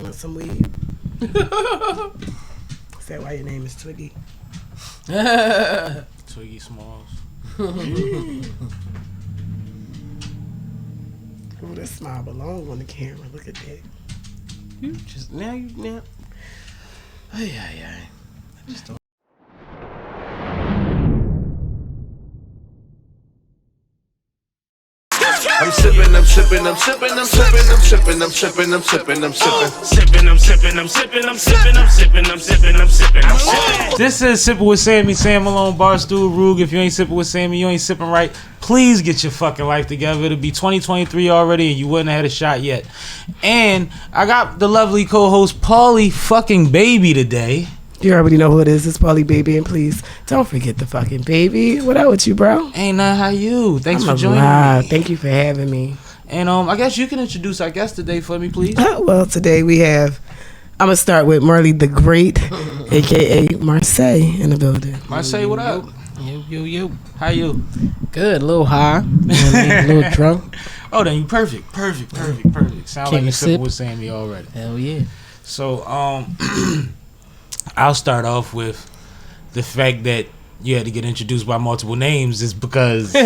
Want some weed? Is that why your name is Twiggy? Twiggy Smalls. Ooh, that smile belongs on the camera. Look at that. You just now. Ay. I just don't. I'm sippin', I'm sippin', I'm sippin', I'm sippin', I'm sippin', I'm sippin', I'm sippin', I'm sippin'. Sippin', I'm sippin', I'm sippin', I'm sippin', I'm sippin', I'm sippin', I'm sippin', I'm sippin'. This is Sippin' with Sammie, Sam Malone, Barstool, Rug. If you ain't sippin' with Sammie, you ain't sippin' right. Please get your fucking life together. It'll be 2023 already, and you wouldn't have had a shot yet. And I got the lovely co-host PaulieBaby today. You already know who it is. It's PaulieBaby, and please don't forget the fucking baby. What up with you, bro? Ain't nothing. How you? Thanks I'm for joining alive. me. Thank you for having me. And I guess you can introduce our guest today for me, please. Well, today we have. I'm gonna start with Marlie the Great, aka Marsae, in the building. Marsae, what up? Yo. How you? Good, a little high, a little drunk. Oh, then you perfect. Sound like you sipping with Sammie already. Hell yeah. So, I'll start off with the fact that you had to get introduced by multiple names is because So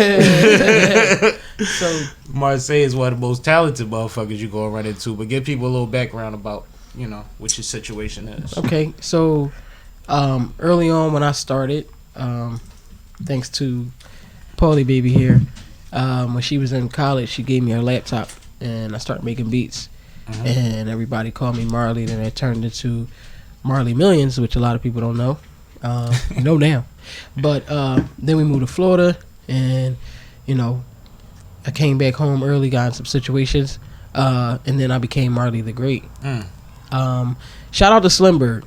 Marsae is one of the most talented motherfuckers you gonna run into. But give people a little background about, what your situation is. okay, so early on when I started, thanks to PaulieBaby here, when she was in college, she gave me her laptop and I started making beats. Mm-hmm. And everybody called me Marlie, and it turned into Marlie Millions, which a lot of people don't know. Know now. But then we moved to Florida, and I came back home early, got in some situations, and then I became Marlie the Great. Shout out to Slimberg.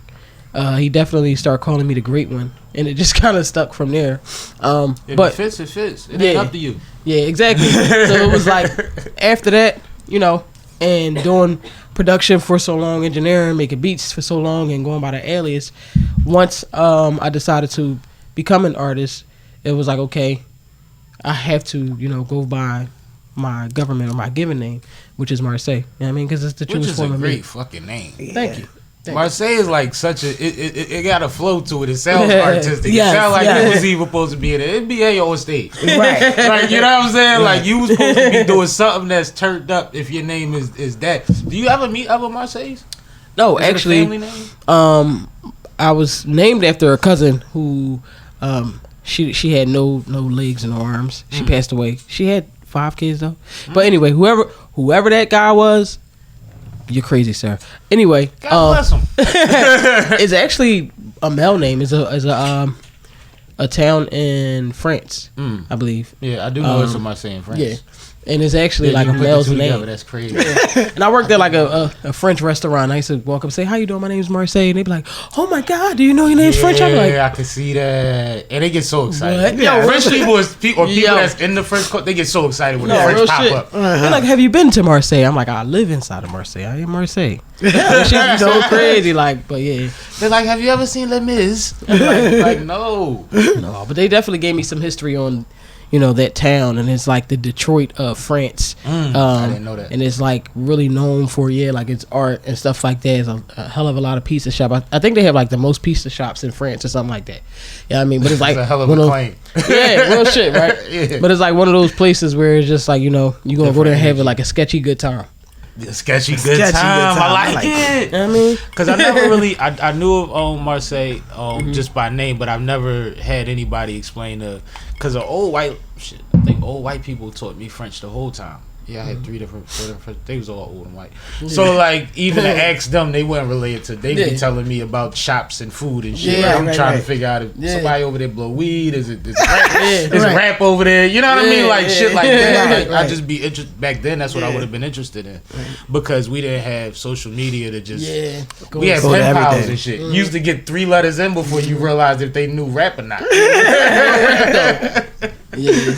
He definitely started calling me the Great One, and it just kind of stuck from there. If but it fits. It ain't up to you. Yeah, exactly. So it was like after that, and doing production for so long, engineering, making beats for so long, and going by the alias. Once I decided to become an artist, it was like, okay, I have to, go by my government or my given name, which is Marsae. You know what I mean? Because it's the Which truest is a form of me. great fucking name. Thank you. Marsae is like such a it got a flow to it. It sounds artistic. Yes, it sounds like yes. you was even supposed to be in it. It'd be at your stage. Right. Like, you know what I'm saying? Like, you was supposed to be doing something that's turned up if your name is that. Do you ever meet other Marsaes? No, Is it a actually, family name? I was named after a cousin who, she had no legs and no arms. She passed away. She had 5 kids though. But anyway, whoever that guy was, you're crazy, sir. Anyway, God bless him. it's actually a male name. It's a town in France, I believe. Yeah, I do know it's a Marsae in France. Yeah, and it's actually like a you put the male's two name. together, that's crazy. And I worked at like a French restaurant. I used to walk up and say, "How you doing? My name's Marsae." And they'd be like, "Oh my God, do you know your name's French?" I'm like, I can see that, and they get so excited. What? Yeah, Yo, French people people Yo. that's in the French court, they get so excited when No, the French real pop shit. up. They're like, "Have you been to Marseille?" I'm like, "I live inside of Marseille. I am Marseille." She's so crazy, like, but yeah, They're like, "Have you ever seen Les Mis?" I'm like, no. no, but they definitely gave me some history on, that town, and it's like the Detroit of France. I didn't know that. And it's like really known for like its art and stuff like that. It's a hell of a lot of pizza shop. I think they have like the most pizza shops in France or something like that. Yeah, I mean, but it's like That's a hell of one a of- claim. Yeah, real shit, right? Yeah. But it's like one of those places where it's just like, you're gonna go there and have it like a sketchy good time. Sketchy good Sketchy good time. time. I like it. You know what I mean? Because I never really, I knew of Marsae just by name, but I've never had anybody explain because I think old white people taught me French the whole time. Yeah, I had 4 different, they was all old and white. So like, even to ask them, they weren't related to, they be telling me about shops and food and shit. Yeah, I'm right, trying right. to figure out if somebody over there blow weed, is it rap, Yeah, is right. rap over there, you know what I mean? Like shit like that. Right, Like, right. I'd just be interested, back then that's what I would have been interested in. Because we didn't have social media to just, we had Go to pen pals everything. and shit. You used to get 3 letters in before you realized if they knew rap or not. Yeah.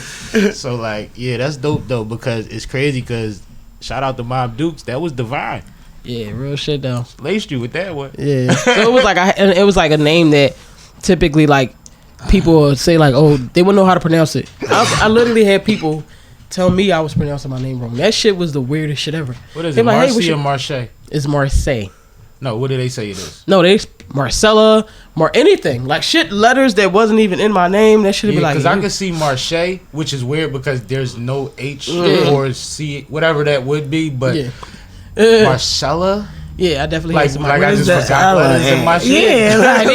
So like, yeah, that's dope though, because it's crazy. Because shout out to Mob Dukes, that was divine. Yeah, real shit though. Laced you with that one. Yeah. So it was like a name that typically like people would say like, oh, they wouldn't know how to pronounce it. I literally had people tell me I was pronouncing my name wrong. That shit was the weirdest shit ever. What is They it, like, hey, Marcy what's or your- Marsae? It's Marsae. No, what do they say it is? No, they Marcella, anything like shit letters that wasn't even in my name. That should be like. Because I could see Marsae, which is weird because there's no H or C, whatever that would be. But Marcella. Yeah, I definitely like I just forgot letters in my shit. Yeah, like,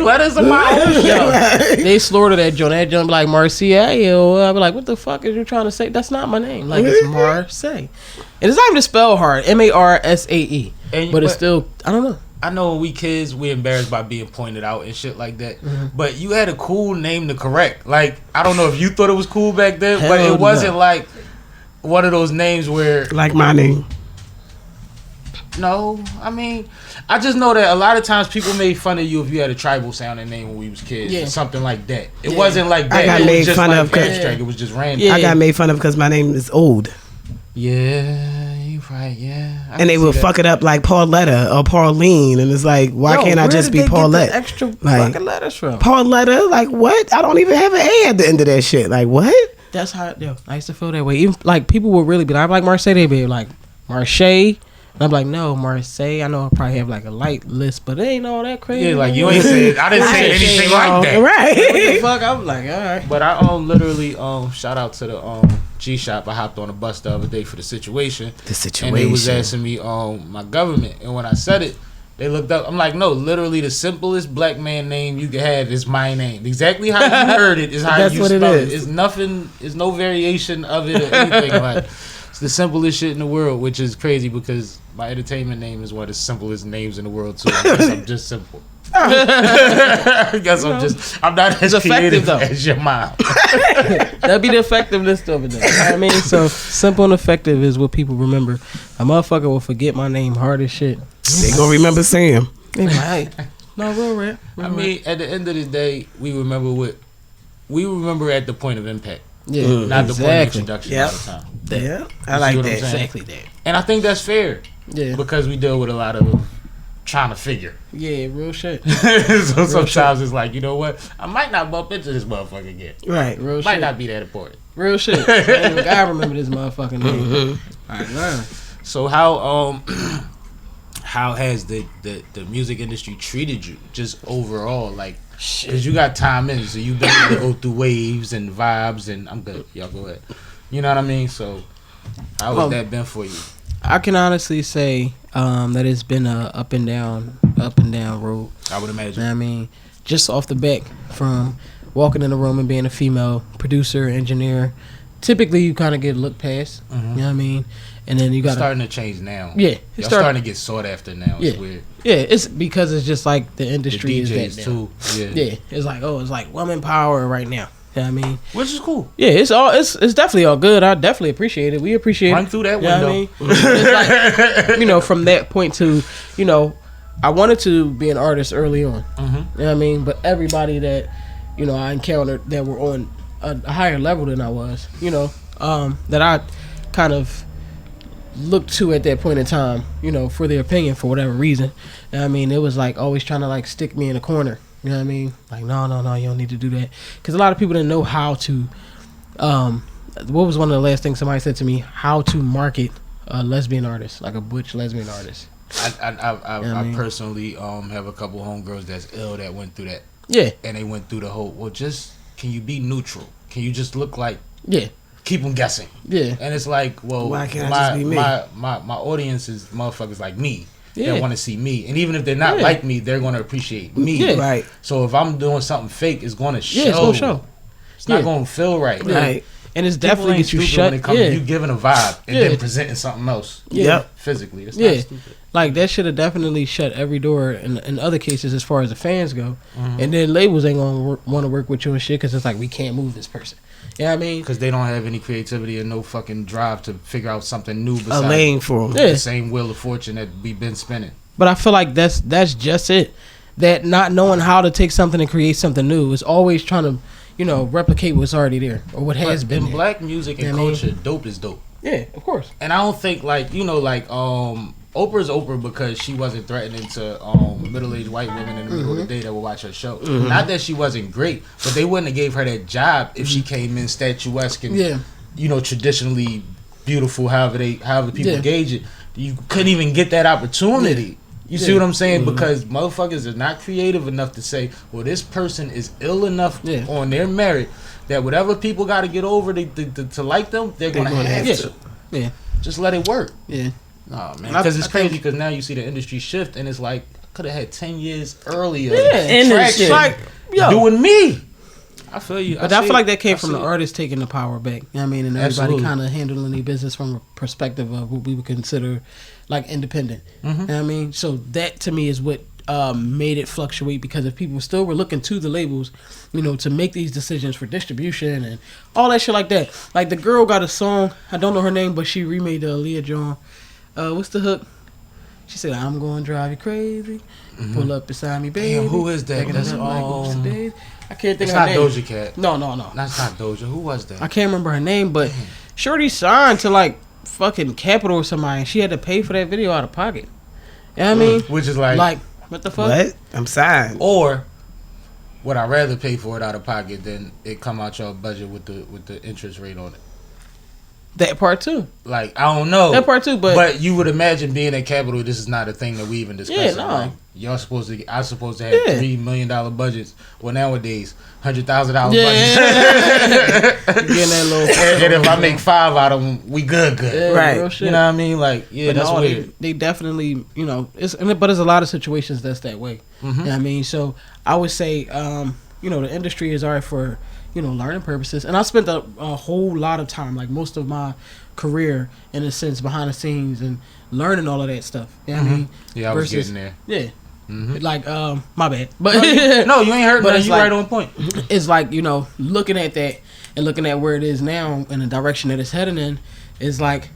letters in my own shit. They slaughtered that joint. That joint be like Marsae. I'll be like, what the fuck is you trying to say? That's not my name. Like it's Marsae. And it's not even spelled hard. Marsae. But it's still, I don't know. I know when we kids, we embarrassed by being pointed out and shit like that. But you had a cool name to correct. Like, I don't know if you thought it was cool back then, but it wasn't like one of those names where... Like my name. No, I mean, I just know that a lot of times people made fun of you if you had a tribal sounding name when we was kids or something like that. It wasn't like that. I got made fun of abstract. It was just random. I got made fun of because my name is old. Yeah, you right. Yeah, and they would fuck it up like Pauletta or Pauline, and it's like, why can't I just be Paulette? Extra like, fucking letters from Pauletta, like what? I don't even have an A at the end of that shit. Like what? That's how. I used to feel that way. Even like people would really be like, I'm like Marsae. They be like Marsae. And I'm like, no, Marsae. I know I probably have like a light list, but it ain't all that crazy. Yeah, like you ain't said. I didn't say anything like that. Right? What the fuck? I'm like, all right. But I literally shout out to the G Shop. I hopped on a bus the other day for the situation. And they was asking me my government, and when I said it, they looked up. I'm like, no, literally the simplest black man name you can have is my name. Exactly how you heard it is how you spell it. It's nothing. It's no variation of it or anything like. It's the simplest shit in the world, which is crazy because my entertainment name is one of the simplest names in the world too. I guess I'm just simple. I guess I'm not as creative as your mom. That'd be the effectiveness of it. You know what I mean? So simple and effective is what people remember. A motherfucker will forget my name hard as shit. They gonna remember Sam. They might. No, real rap. I mean, at the end of the day, we remember at the point of impact. Yeah, not the point of introduction all the time. Yeah, I like that. Exactly that. And I think that's fair. Yeah, because we deal with a lot of trying to figure. Yeah, real shit. So sometimes it's like, you know what? I might not bump into this motherfucker again. Right. Real might shit. not be that important. Real shit. I remember this motherfucking name. All right, so how has the music industry treated you just overall? Like, because you got time in, so you've been able to go through waves and vibes, and I'm good. Y'all go ahead. You know what I mean? So how has that been for you? I can honestly say that it's been a up and down road. I would imagine. You know what I mean, just off the back from walking in the room and being a female producer, engineer, typically you kind of get looked past. You know what I mean? And then you got starting to change now. Yeah, it's starting to get sought after now. It's weird. Yeah, it's because it's just like the industry the DJs is that too. Yeah, it's like woman power right now. You know what I mean? Which is cool. Yeah, it's definitely all good. I definitely appreciate it. We appreciate Run it. through that window. You know what I mean? It's like, from that point to, I wanted to be an artist early on. You know what I mean? But everybody that, I encountered that were on a higher level than I was, that I kind of looked to at that point in time, for their opinion for whatever reason. You know what I mean? It was like always trying to like stick me in a corner. You know what I mean? Like, no, you don't need to do that. Because a lot of people didn't know how to, what was one of the last things somebody said to me? How to market a lesbian artist, like a butch lesbian artist. I personally have a couple homegirls that's ill that went through that. Yeah. And they went through the whole, can you be neutral? Can you just look like, keep them guessing? Yeah. And it's like, well, why can't I just be me? My audience is motherfuckers like me. That want to see me, and even if they're not like me, they're going to appreciate me. Yeah. Right. So if I'm doing something fake, it's going to show. Yeah, it's going to show. It's not going to feel right. Right. And it's People definitely ain't get you stupid shut. when it comes to you giving a vibe and then presenting something else. Yep. Physically, that's not stupid. Like that should have definitely shut every door in other cases as far as the fans go. And then labels ain't gonna want to work with you and shit because it's like we can't move this person. You know what I mean? Because they don't have any creativity and no fucking drive to figure out something new besides a lane for them. The same wheel of fortune that we've been spinning. But I feel like that's just it. That not knowing how to take something and create something new is always trying to, replicate what's already there or what has been in there. black music and culture, dope is dope. Yeah, of course. And I don't think Oprah's Oprah because she wasn't threatening to middle-aged white women in the middle of the day that would watch her show. Not that she wasn't great, but they wouldn't have gave her that job if she came in statuesque and traditionally beautiful, however people gauge it. You couldn't even get that opportunity. You see what I'm saying? Because motherfuckers are not creative enough to say, well, this person is ill enough on their merit that whatever people got to get over to like them, they're going to have to. Yeah. Just let it work. Yeah. Oh, man. Because it's crazy because now you see the industry shift and it's like, could have had 10 years earlier. Traction. Like, yo. Doing me. I feel you. But I feel like that came from the artists taking the power back. You know what I mean? And everybody kind of handling their business from a perspective of what we would consider like independent. You know what I mean? So that to me is what made it fluctuate, because if people still were looking to the labels, you know, to make these decisions for distribution and all that shit like that. Like the girl got a song, I don't know her name, but she remade the Aaliyah John. What's the hook? She said, "I'm gonna drive you crazy. Pull up beside me, baby." Damn, who is that? That's I can't think it's of her not name. Doja Cat. No. That's not Doja. Who was that? I can't remember her name, but Shorty signed to like fucking Capital or somebody, and she had to pay for that video out of pocket. You know what I mean? Which is like what the fuck? What? I'm signed. Or would I rather pay for it out of pocket than it come out your budget with the interest rate on it? That part too. Like, I don't know. That part too, but you would imagine being at Capital, this is not a thing that we even discuss. Yeah, no. Like, I'm supposed to have $3 million budgets. Well, nowadays, $100,000 budgets. Getting that little and if I make 5 out of them, we good. Yeah, right. real shit. You know what I mean? Like, yeah, but that's no, weird. They definitely, you know, but there's a lot of situations that's that way. You know what I mean? So I would say, you know, the industry is alright for, you know, learning purposes. And I spent a whole lot of time, like most of my career, in a sense, behind the scenes and learning all of that stuff. You know what I mean? Yeah, I was getting there. Yeah. Like, my bad. But no, you ain't hurt, but you like, right on point. It's like, you know, looking at that and looking at where it is now and the direction that it's heading in, is like,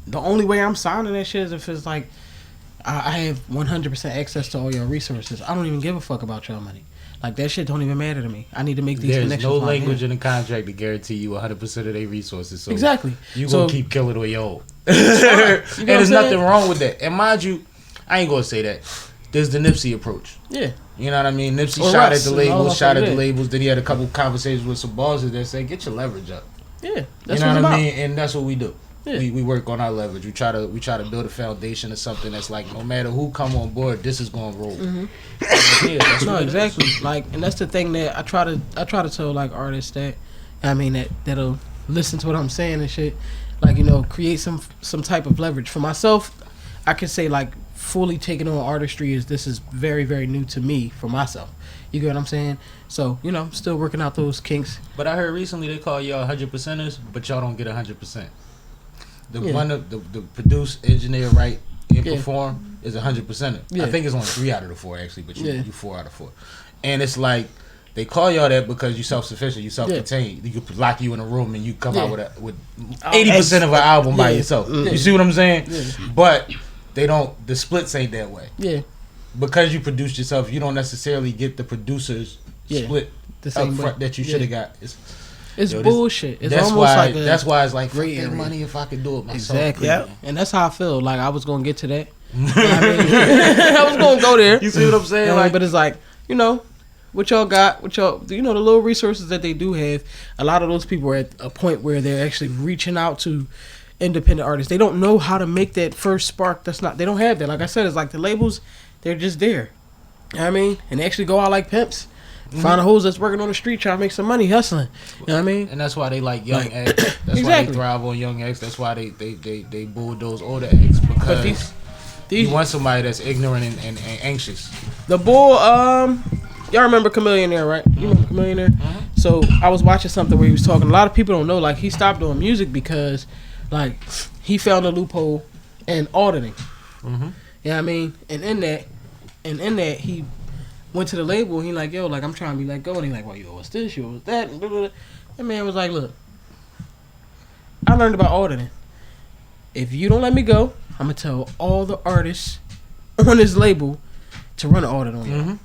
the only way I'm signing that shit is if it's like, I have 100% access to all your resources. I don't even give a fuck about your money. Like, that shit don't even matter to me. I need to make these connections. There's no language in the contract to guarantee you 100% of their resources. So exactly. You gonna keep killing the way you old. You And there's nothing wrong with that. And mind you, I ain't gonna say that. There's the Nipsey approach. Yeah. You know what I mean? Nipsey Or shot Russ, at the labels, shot at the labels. Then he had a couple conversations with some bosses that said, get your leverage up. Yeah. That's you know what I about. mean? And that's what we do. Yeah. We work on our leverage. We try to build a foundation of something that's like, no matter who come on board, this is gonna roll. Yeah, that's No, what exactly. Like, and that's the thing that I try to tell like artists that, I mean, that'll listen to what I'm saying and shit. Like, you know, create some type of leverage for myself. I can say like fully taking on artistry this is very, very new to me for myself. You get what I'm saying? So, you know, still working out those kinks. But I heard recently they call y'all 100%ers, but y'all don't get 100%. The one of the produce, engineer, write, and perform is 100%er. Yeah. I think it's only 3 out of the 4 actually, but you 4 out of 4. And it's like they call y'all that because you self-sufficient, you self-contained. You could lock you in a room and you come out with 80% of an album by yourself. You see what I'm saying? Yeah. But they don't. The splits ain't that way. Yeah. Because you produced yourself, you don't necessarily get the producer's split the same up front way. that you should have got. It's bullshit. It's that's almost why. like That's why it's like gray fuck that area. money if I could do it myself. Exactly. Yep. And that's how I feel. Like, I was gonna get to that. You know what I mean? I was gonna go there. You see what I'm saying? Like, but it's like, you know, what y'all got, you know, the little resources that they do have. A lot of those people are at a point where they're actually reaching out to independent artists. They don't know how to make that first spark. They don't have that. Like I said, it's like the labels, they're just there. You know what I mean? And they actually go out like pimps. Find a hoes that's working on the street trying to make some money hustling. You know what I mean? and that's why they like young acts. That's why Exactly. they thrive on young acts. That's why they bulldoze older acts, because you want somebody that's ignorant and anxious. The bull, y'all remember Chameleonaire, right? You remember Chameleonaire? So I was watching something where he was talking. A lot of people don't know, like, he stopped doing music because, like, he found a loophole in auditing. You know what I mean? And in that, he went to the label. And he like, yo, like, I'm trying to be let go. And he like, well, you owe us this, you owe us that. And blah, blah, blah. That man was like, look, I learned about auditing. If you don't let me go, I'm gonna tell all the artists on this label to run an audit on you.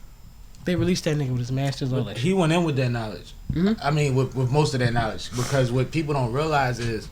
They released that nigga with his masters, all that shit. He went in with that knowledge. I mean, with most of that knowledge, because what people don't realize is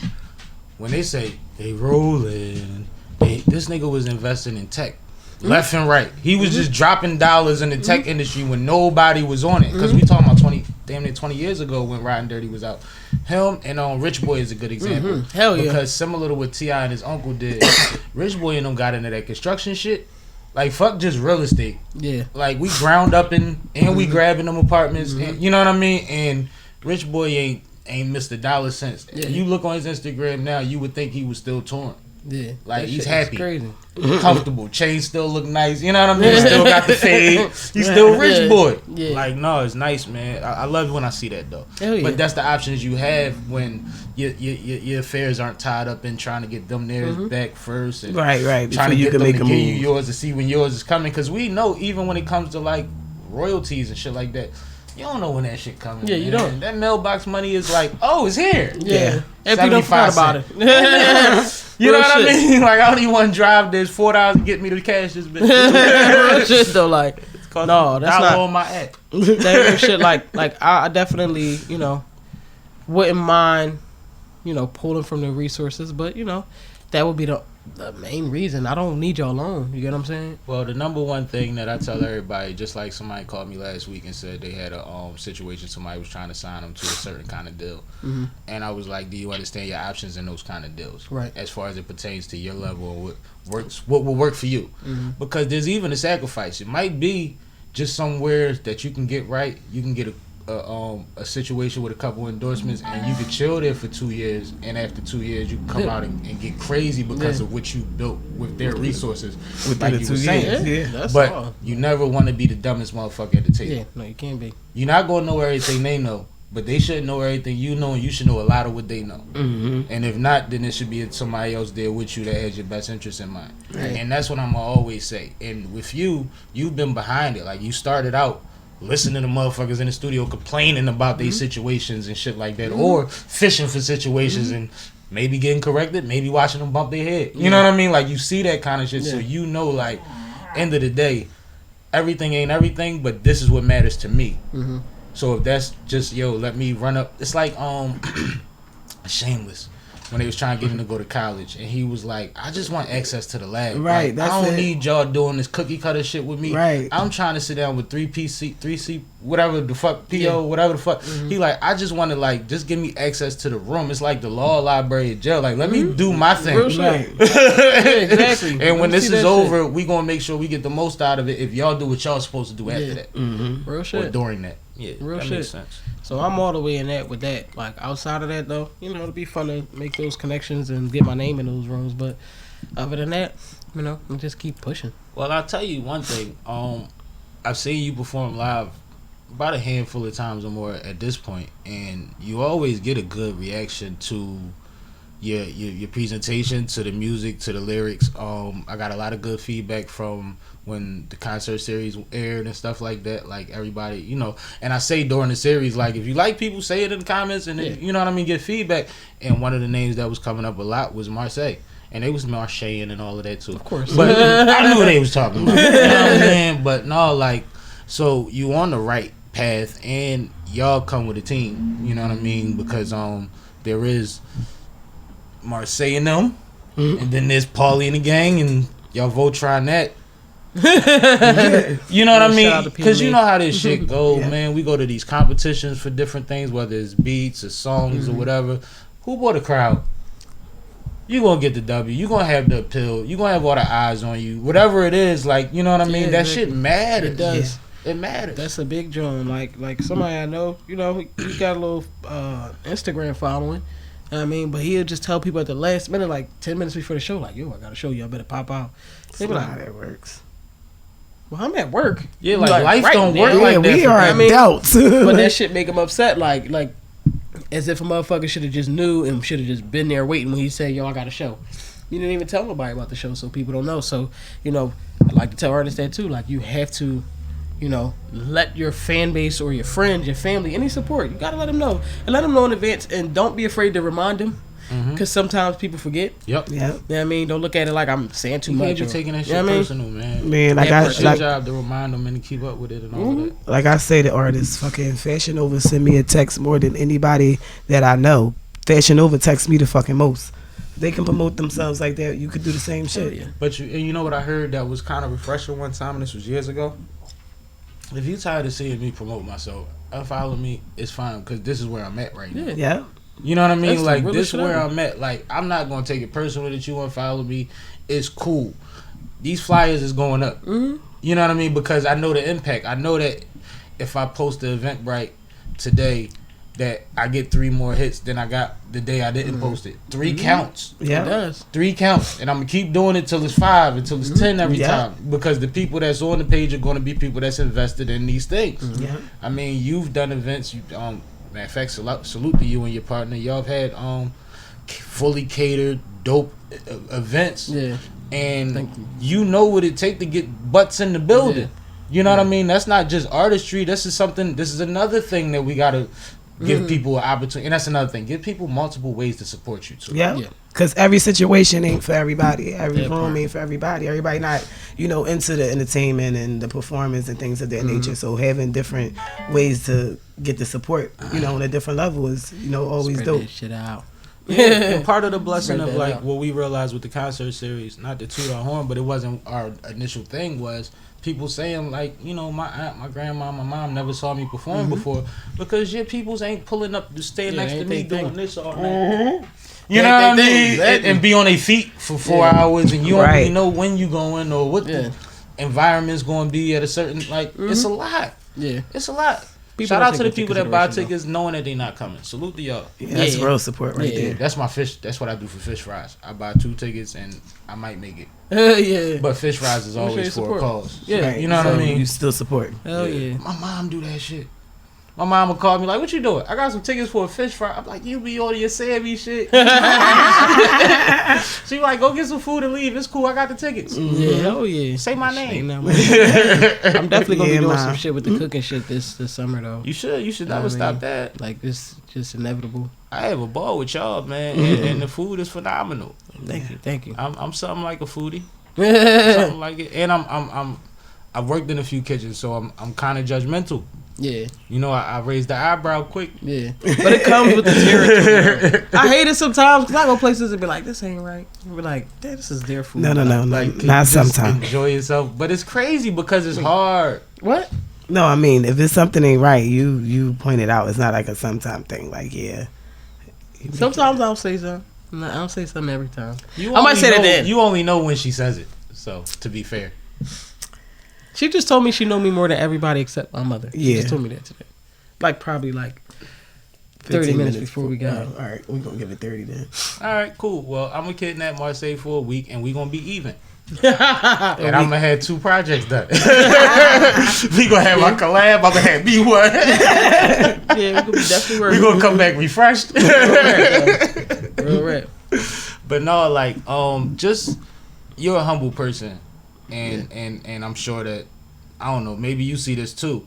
when they say they rolling, this nigga was investing in tech. Left and right. He was just dropping dollars in the tech industry when nobody was on it. Because we talking about 20 years ago when Riding Dirty was out. Him and Rich Boy is a good example. Hell yeah. Because similar to what T.I. and his uncle did, Rich Boy and them got into that construction shit. Like, fuck just real estate. Yeah. Like, we ground up and we grabbing them apartments. And, you know what I mean? And Rich Boy ain't Mr. Dollar Cents. Yeah. You look on his Instagram now, you would think he was still touring. Yeah. Like, That he's shit is happy. Crazy. Comfortable. Chain still look nice. You know what I mean? Still got the fade. He's still Rich Boy. Yeah. Like, no, it's nice, man. I love when I see that, though. Hell yeah. But that's the options you have when your affairs aren't tied up in trying to get them theirs back first. And Right. trying Before to you get can them make to a give you move. yours to see when yours is coming. Because we know, even when it comes to, like, royalties and shit like that, you don't know when that shit coming. Yeah, you man. don't. That mailbox money is like, oh, it's here. Yeah. If you don't 75 forget about it. You know Real what I shit. mean? Like, I don't even want to drive this $4 to get me to cash this bitch. Real shit though, like Cost no, that's $1 not on my app. that real shit. Like I definitely, you know, wouldn't mind, you know, pulling from the resources, but you know, that would be the main reason. I don't need your loan. You get what I'm saying? Well, the number one thing that I tell everybody, just like somebody called me last week and said they had a situation, somebody was trying to sign them to a certain kind of deal, and I was like, do you understand your options in those kind of deals, Right. as far as it pertains to your level and what will work for you? Because there's even a sacrifice. It might be just somewhere that you can get right. You can get a situation with a couple endorsements, and you could chill there for 2 years, and after 2 years you can come out and get crazy because of what you built with their resources, like you were saying. Yeah. That's But all. you never want to be the dumbest motherfucker at the table. Yeah, no, you can't be. You're not going to know everything they know, but they should know everything you know, and you should know a lot of what they know. And if not, then it should be somebody else there with you that has your best interest in mind. And that's what I'm going to always say. And with you, you've been behind it. Like, you started out listening to motherfuckers in the studio complaining about these situations and shit like that, or fishing for situations and maybe getting corrected, maybe watching them bump their head. You know what I mean? Like, you see that kind of shit, so you know, like, end of the day, everything ain't everything, but this is what matters to me. So if that's just, let me run up. It's like Shameless, when they was trying to get him to go to college, and he was like, I just want access to the lab. Right, Like, that's I don't it. need y'all doing this cookie cutter shit with me. Right. I'm trying to sit down with 3C, whatever the fuck, PO, whatever the fuck. He like, I just want to, like, just give me access to the room. It's like the law library at jail. Like, let me do my thing. Real shit. Right. Exactly. And when Let me this see is that over, we gonna make sure we get the most out of it if y'all do what y'all supposed to do after that. Real Or shit. during that. Yeah, Real that shit. makes sense. So I'm all the way in that with that. Like, outside of that though, you know, it'd be fun to make those connections and get my name in those rooms. But other than that, you know, we just keep pushing. Well, I'll tell you one thing. I've seen you perform live about a handful of times or more at this point, and you always get a good reaction to your presentation, to the music, to the lyrics. I got a lot of good feedback from when the concert series aired and stuff like that. Like, everybody, you know, and I say during the series, like, if you like people, say it in the comments, and you know what I mean, get feedback. And one of the names that was coming up a lot was Marsae. And they was Marsaeing and all of that too. Of course. But I knew what they was talking about. You know what I'm saying? But no, like, so you on the right path, and y'all come with a team. You know what I mean? Because there is Marsae and them, and then there's Paulie and the gang, and y'all Voltron that. You know what I Shout mean? out to Because you PaulieBaby. know how this shit go, man. We go to these competitions for different things, whether it's beats or songs or whatever. Who bought a crowd? You gonna get the W. You gonna have the appeal. You gonna have all the eyes on you. Whatever it is, like, you know what I mean. Yeah, That exactly. shit matters. It does. It matters. That's a big joint. Like somebody I know, you know, he got a little Instagram following. You know what I mean, but he'll just tell people at the last minute, like 10 minutes before the show, like, yo, I got a show, y'all better pop out. They be That's how like, that works. well, I'm at work. Yeah, like life right don't now. work Yeah, like that. we for are people. adults. But that shit make him upset, like as if a motherfucker should have just knew and should have just been there waiting when he said, yo, I got a show. You didn't even tell nobody about the show, so people don't know. So, you know, I like to tell artists that too. Like, you have to, you know, let your fan base or your friends, your family, any support, you gotta let them know. And let them know in advance, and don't be afraid to remind them. Because sometimes people forget. Yep. Yeah. You know what I mean? Don't look at it like I'm saying too You much. can't be or- taking that you shit know what I mean? personal, man. Man, like Yeah, I It's your like, job to remind them and to keep up with it and all of that. like I say to artists, fucking Fashion Nova send me a text more than anybody that I know. Fashion Nova texts me the fucking most. They can promote themselves like that. You could do the same shit. Yeah. But you know what I heard that was kind of refreshing one time, and this was years ago? If you tired of seeing me promote myself, unfollow me, it's fine, because this is where I'm at right now. Yeah. Yeah. You know what I mean? That's the Like, realest this is shit where ever. I'm at. Like, I'm not going to take it personal that you unfollow me. It's cool. these flyers is going up. Mm-hmm. You know what I mean? Because I know the impact. I know that if I post the Eventbrite today, that I get 3 more hits than I got the day I didn't post it. 3 counts. Yeah. It does. 3 counts. And I'm going to keep doing it till it's 5, until it's 10 every Yeah. time. Because the people that's on the page are going to be people that's invested in these things. Yeah. I mean, you've done events. Matter of fact, salute to you and your partner. Y'all have had fully catered, dope events. Yeah. And Thank you know what it take to get butts in the building. Yeah. You know what I mean? That's not just artistry. This is another thing that we got to give people an opportunity. And that's another thing. Give people multiple ways to support you too. Yeah. Yeah. Because every situation ain't for everybody. Every That room part. ain't for everybody. Everybody not, into the entertainment and the performance and things of that nature. So having different ways to get the support, on a different level is, always Spread dope. that shit out. Yeah, and part of the blessing Spread of that like out. what we realized with the concert series, not to toot our horn, but it wasn't our initial thing, was people saying like, my aunt, my grandma, my mom never saw me perform before because your peoples ain't pulling up to stay next to ain't me they doing thing. this all night. You Ain't know what I they thing, mean? exactly. And be on their feet for 4 hours, and you don't really Right. know when you going or what Yeah. the environment's going to be at a certain It's a lot. Yeah. It's a lot. People Shout don't out to the take into people that buy consideration, tickets knowing that they not coming. Salute to y'all. Yeah, that's Yeah. real support right Yeah. there. That's my fish. That's what I do for fish fries. I buy 2 tickets and I might make it. Yeah. But fish fries is Make sure always you for a support. cause. Yeah. Right. You know what I So mean? You still support. Hell yeah. My mom do that shit. My mom would call me like, "What you doing?" I got some tickets for a fish fry. I'm like, "You be on your Sammie shit." She like, "Go get some food and leave. It's cool. I got the tickets." Yeah. Hell yeah. Say my Ain't name. that much. I'm definitely gonna Yeah, be doing ma. some shit with the cooking shit this summer though. You should. You should I never mean, stop that. Like it's just inevitable. I have a ball with y'all, man, and the food is phenomenal. Thank you. I'm something like a foodie. yeah. Something like it. And I've worked in a few kitchens, so I'm kind of judgmental. I raised the eyebrow quick. Yeah. But it comes with the territory. I hate it sometimes because I go places and be like, this ain't right. And be like, damn, this is their food. No, Like, can not you just sometimes. enjoy yourself, but it's crazy because it's hard. What? No, I mean, if it's something ain't right, you point it out. It's not like a sometime thing. Like, yeah. Sometimes I'll say something. No, I don't say something every time. You I might only say that know- then. You only know when she says it. So to be fair, She just told me she know me more than everybody except my mother. She Yeah. just told me that today. Probably 30 15 minutes before we got All right, we're going to give it 30 then. all right, cool. Well, I'm gonna kidnap Marsae for a week, and we gonna be even. yeah, And I'm gonna have 2 projects done. We gonna have our collab. I'm gonna have me one. we could be definitely We working. gonna come back refreshed. Real rap. But no, just you're a humble person, and I'm sure that I don't know. Maybe you see this too.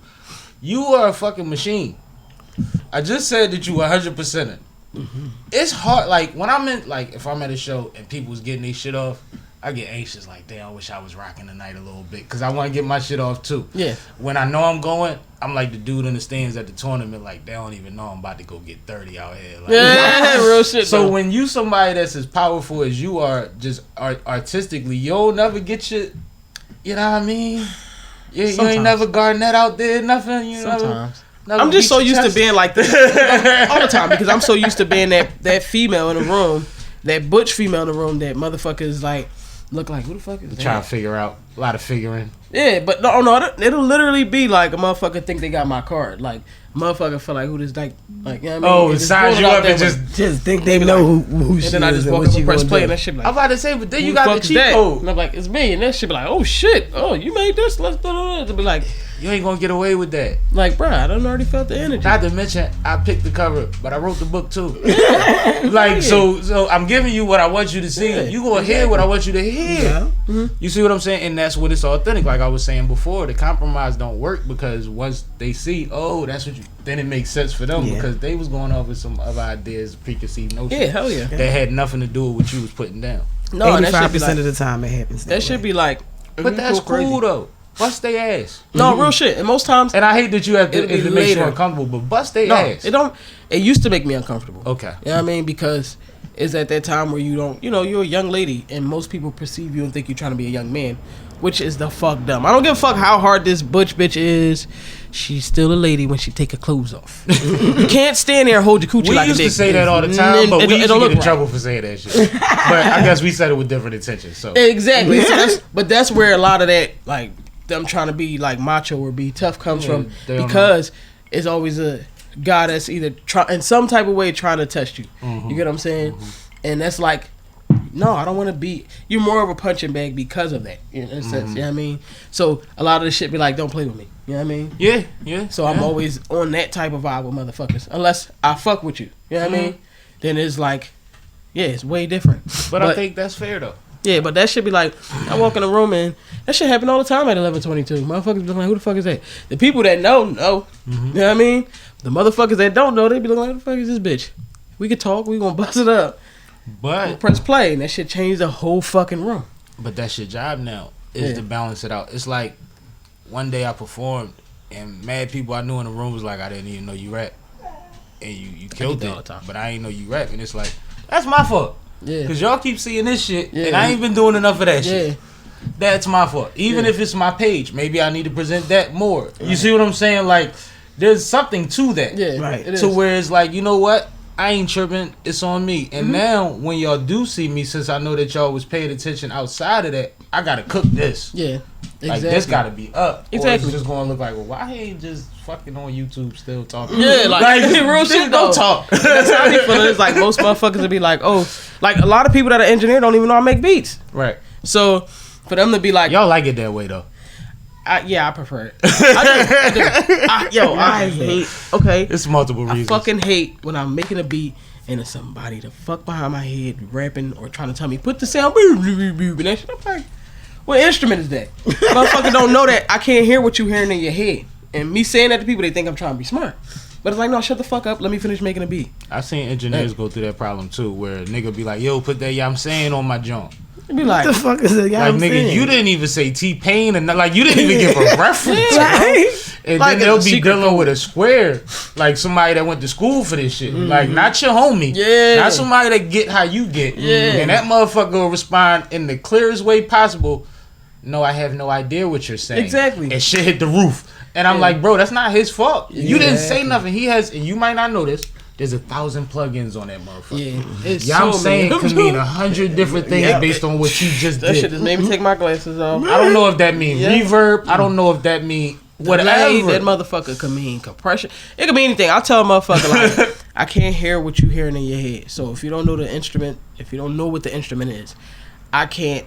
You are a fucking machine. I just said that you 100%. It's hard. Like when I'm in, if I'm at a show and people's getting their shit off, I get anxious. Like, damn, I wish I was rocking tonight a little bit because I want to get my shit off too. Yeah. When I know I'm going, I'm like the dude in the stands at the tournament. Like they don't even know I'm about to go get 30 out here. Like, Yeah, real shit. so though. when you somebody that's as powerful as you are, just artistically, you'll never get your, you know what I mean? You ain't Sometimes. never Garnett out there, nothing. You Sometimes. never I'm just beat so your used to chest. being like this all the time because I'm so used to being that female in the room, that butch female in the room that motherfuckers look like, who the fuck is that? Trying to figure out a lot of figuring. Yeah, but no, it'll literally be like a motherfucker think they got my card. Like, a motherfucker feel like who this you know what I mean? Oh, And it just signs roll you it out up and there, just. Just think they know who she and then I is just and walk what up she and press gonna play do. and that shit be like, I'm about to say, but then who you the got fuck the is cheat that? code. And I'm like, it's me. And that shit be like, oh shit. Oh, you made this? Let's do it. To be like, You ain't gonna get away with that. bruh, I done already felt the energy. Not to mention, I picked the cover, but I wrote the book too. So I'm giving you what I want you to see. Yeah, You gonna hear what I want you to hear. Yeah. You see what I'm saying? And that's when it's authentic. Like I was saying before, the compromise don't work because once they see, oh, that's what you, then it makes sense for them Yeah. because they was going off with some other ideas, preconceived notions. Yeah, hell yeah. That had nothing to do with what you was putting down. No, that should be 85% like, of the time it happens. that should be like, But that's go crazy. cool though. Bust their ass. No, real shit. And most times, And I hate that you have to, It'll be if it makes you later. uncomfortable, but bust their no, ass. it don't. It used to make me uncomfortable. Okay. You know what I mean? Because it's at that time where you don't, you're a young lady and most people perceive you and think you're trying to be a young man. which is the fuck dumb. I don't give a fuck how hard this butch bitch is. She's still a lady when she take her clothes off. You can't stand there and hold your coochie We like a used dick. to say that all the time, but we used to get in right. trouble for saying that shit. But I guess we said it with different intentions. So Exactly. So that's where a lot of that, like, them trying to be like macho or be tough comes from, because it's always a guy that's either in some type of way trying to test you. You get what I'm saying? And that's like, no, I don't want to be. You're more of a punching bag because of that, in a sense. You know what I mean? So a lot of this shit be like, don't play with me. You know what I mean? yeah. So I'm always on that type of vibe with motherfuckers. Unless I fuck with you. You know what I mean? Then it's like, yeah, it's way different. But I think that's fair though. Yeah, but that should be like, I walk in a room and that shit happen all the time at 11:22. Motherfuckers be like, who the fuck is that? The people that know. You know what I mean? The motherfuckers that don't know, they be like, who the fuck is this bitch? We could talk, we gonna bust it up. But We'll press play and that shit changed the whole fucking room. But that's your job now, is to balance it out. It's like one day I performed and mad people I knew in the room was like, I didn't even know you rap. And you killed all the it. time. But I ain't know you rap. And it's like, that's my fault. Yeah. Because y'all keep seeing this shit Yeah. and I ain't been doing enough of that shit. Yeah. That's my fault. Even if it's my page, maybe I need to present that more. You see what I'm saying? Like, there's something to that. Yeah. Right. It To is. where it's like, you know what? I ain't tripping. It's on me. And now, when y'all do see me, since I know that y'all was paying attention outside of that, I gotta cook this. Yeah. Exactly. Like, this gotta be up. Or Exactly. it's just gonna look like, well, why he ain't just fucking on YouTube still talking? Yeah, like real shit though. Don't talk. That's how I be feeling. It's like most motherfuckers would be like, oh, like a lot of people that are engineer don't even know I make beats. Right. So for them to be like, Y'all like it that way, though. I prefer it. I do. I hate. Okay, It's multiple I reasons. fucking hate when I'm making a beat and it's somebody the fuck behind my head rapping or trying to tell me put the sound and that shit. I'm like, what instrument is that? Motherfucker don't know that I can't hear what you hearing in your head. And me saying that to people, they think I'm trying to be smart. But it's like, no, shut the fuck up. Let me finish making a beat. I've seen engineers go through that problem, too, where a nigga be like, yo, put that I'm saying on my joint. It'd be like, What the fuck is it? Like, nigga, you didn't even say T-Pain, and like, you didn't even give a reference. Right? And Like then they'll a be secret dealing code. with a square, like somebody that went to school for this shit. Like, not your homie. Yeah. Not somebody that get how you get. Yeah. And that motherfucker will respond in the clearest way possible. No, I have no idea what you're saying. Exactly. And shit hit the roof. And I'm like, bro, that's not his fault. You didn't say Exactly. nothing. He has, and you might not know this, there's 1,000 plugins on that motherfucker. yeah, it's Yeah, I'm so saying many. could mean 100 different things based on what you just That shit did. just made me take my glasses off. I don't know if that mean Yeah. reverb. I don't know if that mean Delay, whatever. that motherfucker could mean compression. It could mean anything. I'll tell a motherfucker like, I can't hear what you hearing in your head. So if you don't know the instrument, if you don't know what the instrument is, I can't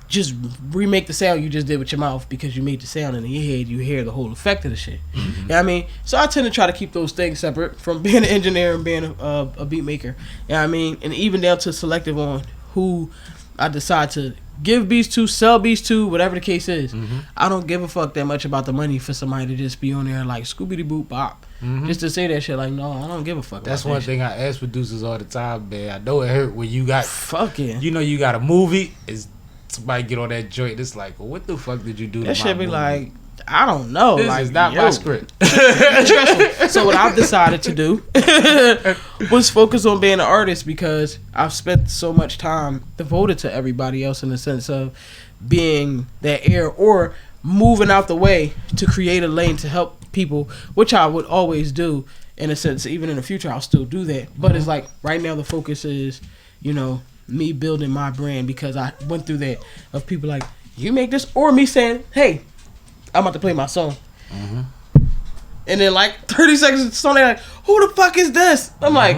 just remake the sound you just did with your mouth because you made the sound and in your head you hear the whole effect of the shit. You know what I mean? So I tend to try to keep those things separate from being an engineer and being a beat maker. You know what I mean? And even down to selective on who I decide to give beats to, sell beats to, whatever the case is. I don't give a fuck that much about the money for somebody to just be on there like Scooby-Doo bop. Just to say that shit like, no, I don't give a fuck That's about one that thing I ask producers all the time, man. I know it hurt when you got, shit. Fucking. you know, you got a movie. Is somebody get on that joint? It's like, well, what the fuck did you do? That to shit my be movie? like, I don't know. This like, is not yo. my script. So what I've decided to do was focus on being an artist because I've spent so much time devoted to everybody else in the sense of being that air or moving out the way to create a lane to help people, which I would always do in a sense. Even in the future, I'll still do that. But it's like right now the focus is, you know, me building my brand because I went through that of people like, you make this, or me saying, hey, I'm about to play my song. And then like 30 seconds, somebody like, who the fuck is this? I'm like,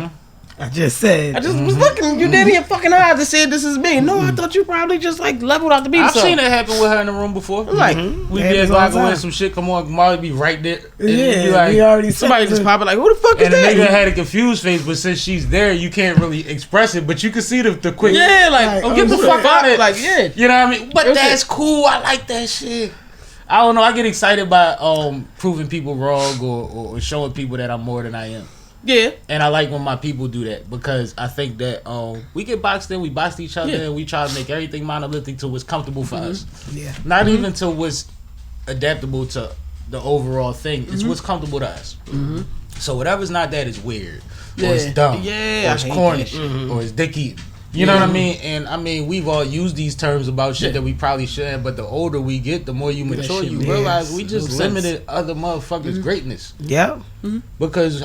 I just said. I just was looking you dead in your fucking eyes and said this is me. No, I thought you probably just like leveled out the beat. I've seen it happen with her in the room before. I'm like, We be Happens at all the Lago time. some shit come on, Marlie be right there. And Yeah, you like, we already said somebody just it. popping like, who the fuck is and the nigga that? had a confused face, but since she's there, you can't really express it. But you can see the quick. Yeah, like, Like, oh, get the oh, fuck shit. out of it. Like, yeah. You know what I mean? But Real that's shit. cool. I like that shit. I don't know. I get excited by proving people wrong or showing people that I'm more than I am. Yeah. And I like when my people do that because I think that we get boxed in, we box each other, Yeah. and we try to make everything monolithic to what's comfortable for us. Yeah. Not even to what's adaptable to the overall thing. It's what's comfortable to us. So whatever's not that is weird. Or it's Yeah. dumb. Yeah, Or I it's hate corny. that shit. Or it's dicky. You know what I mean? And I mean, we've all used these terms about shit that we probably shouldn't, but the older we get, the more you mature, you realize we just limited other motherfuckers' greatness. Yeah. Because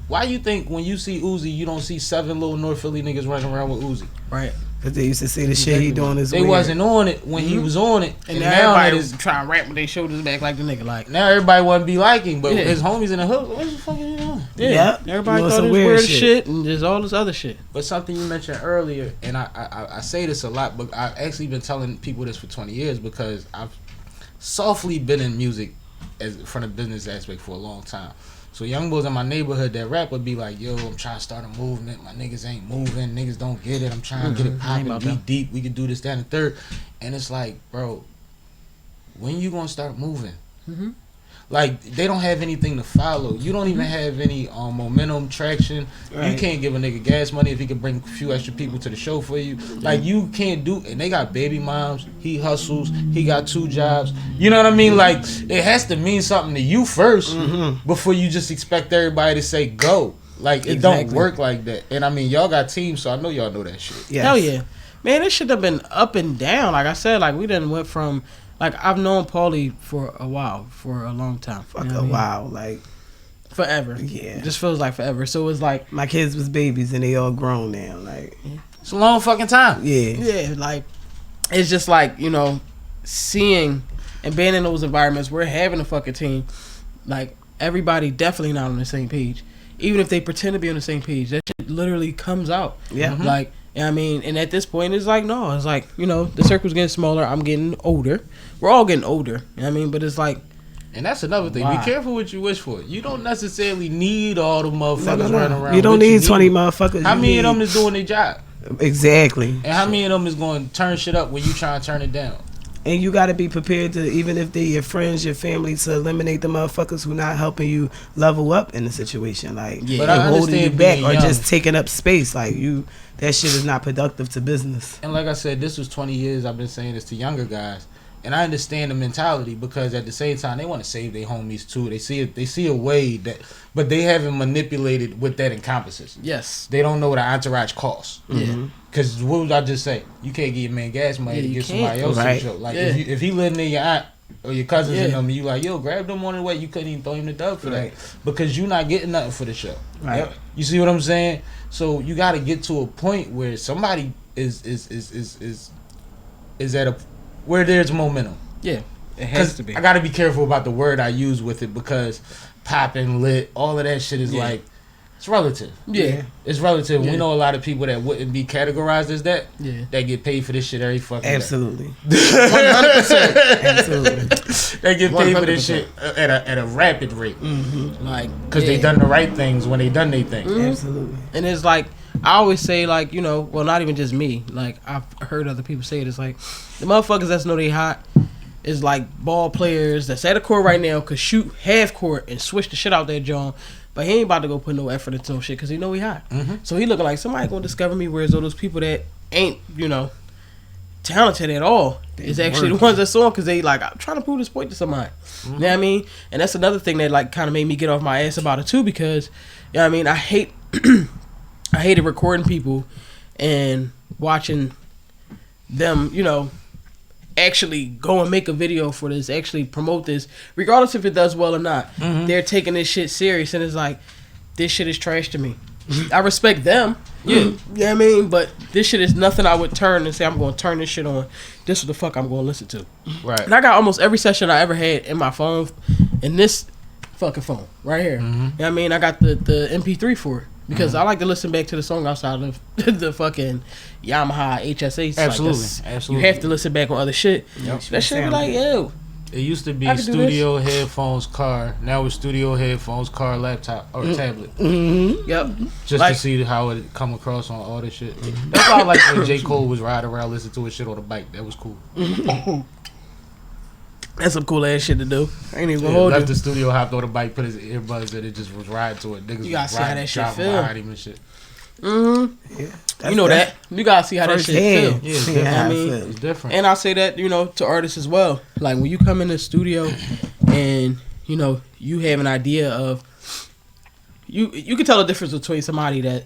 why you think when you see Uzi, you don't see 7 little North Philly niggas running around with Uzi? Right. Because they used to say the shit he doing is weird. They wasn't on it when he was on it. And now everybody is trying to rap with their shoulders back like the nigga. Like now everybody want to be like him, but his homies in the hood, what the fuck are you doing? Yeah. Everybody thought it was weird shit and just all this other shit. But something you mentioned earlier, and I say this a lot, but I've actually been telling people this for 20 years because I've softly been in music from a business aspect for a long time. So young boys in my neighborhood that rap would be like, yo, I'm trying to start a movement. My niggas ain't moving. Niggas don't get it. I'm trying to get it popping. We deep. We can do this, that, and the third. And it's like, bro, when you gonna start moving? Like, they don't have anything to follow. You don't even have any momentum, traction. Right. You can't give a nigga gas money if he can bring a few extra people to the show for you. Like, you can't do... And they got baby moms. He hustles. He got 2 jobs. You know what I mean? Like, it has to mean something to you first before you just expect everybody to say go. Like, it don't work like that. And, I mean, y'all got teams, so I know y'all know that shit. Yes. Hell yeah. Man, this shit have been up and down. Like I said, like, we done went from... Like, I've known Paulie for a while, for a long time. Fuck a while, like... Forever. Yeah. It just feels like forever. So it's like... My kids was babies and they all grown now, like... It's a long fucking time. Yeah. Yeah, like... It's just like, you know, seeing and being in those environments, we're having a fucking team. Like, everybody definitely not on the same page. Even if they pretend to be on the same page, that shit literally comes out. Yeah. Like... I mean, and at this point, it's like, no, it's like, you know, the circle's getting smaller. I'm getting older. We're all getting older. You know what I mean? But it's like... And that's another thing. Be careful what you wish for. You don't necessarily need all the motherfuckers running around. You don't need 20 motherfuckers. How many of them is doing their job? Exactly. And how many of them is going to turn shit up when you try to turn it down? And you got to be prepared to, even if they're your friends, your family, to eliminate the motherfuckers who not helping you level up in the situation. Like, but I holding you back or young. just taking up space. Like, that shit is not productive to business. And like I said, this was 20 years I've been saying this to younger guys. And I understand the mentality because at the same time, they want to save their homies too. They see a way that, but they haven't manipulated what that encompasses. Yes. They don't know what an entourage costs. Yeah. Because what would I just say? You can't give your man gas money to get somebody else to the show. Like, if he living in your aunt or your cousins and them, and you like, yo, grab them on the way. You couldn't even throw him the dub for that because you not getting nothing for the show. Right. Yep. You see what I'm saying? So you got to get to a point where somebody is at a where there's momentum. Yeah, it has to be. I got to be careful about the word I use with it because popping, lit, all of that shit is like, it's relative. Yeah. It's relative. We know a lot of people that wouldn't be categorized as that. Yeah. That get paid for this shit every fucking Absolutely. day. 100%. Absolutely. They get paid for this shit at a rapid rate. Like, because they done the right things when they done their thing. Absolutely. And it's like, I always say, like, you know, well, not even just me. Like, I've heard other people say it. It's like, the motherfuckers that know they hot is like ball players that's at a court right now could shoot half court and switch the shit out there, John. But he ain't about to go put no effort into no shit because he know he hot. So he looking like somebody gonna discover me. Whereas all those people that ain't, you know, talented at all is actually the ones that saw him because they like, I'm trying to prove this point to somebody. You know what I mean? And that's another thing that like kind of made me get off my ass about it too because, you know what I mean? I hated recording people and watching them, you know, actually go and make a video for this, actually promote this, regardless if it does well or not. They're taking this shit serious, and it's like, this shit is trash to me. I respect them, you know what I mean? But this shit is nothing I would turn and say, I'm going to turn this shit on. This is the fuck I'm going to listen to. Right. And I got almost every session I ever had in my phone, in this fucking phone, right here. You know what I mean? I got the MP3 for it. Because I like to listen back to the song outside of the fucking Yamaha HSA. Absolutely. You have to listen back on other shit. That shit be like, ew. It used to be studio headphones, car. Now it's studio headphones, car, laptop, or tablet. Yep. Just like, to see how it come across on all this shit. That's why I like when J. Cole was riding around listening to his shit on the bike. That was cool. That's some cool ass shit to do. I ain't even gonna hold left you. the studio, hopped on the bike, put his earbuds in, it just was riding to it. Niggas you gotta was see how that shit feel. behind him and shit. Yeah, you know that. You gotta see how that shit feel. Yeah, it's different. I mean, it's different. And I say that, you know, to artists as well. Like when you come in the studio and, you know, you have an idea of you can tell the difference between somebody that,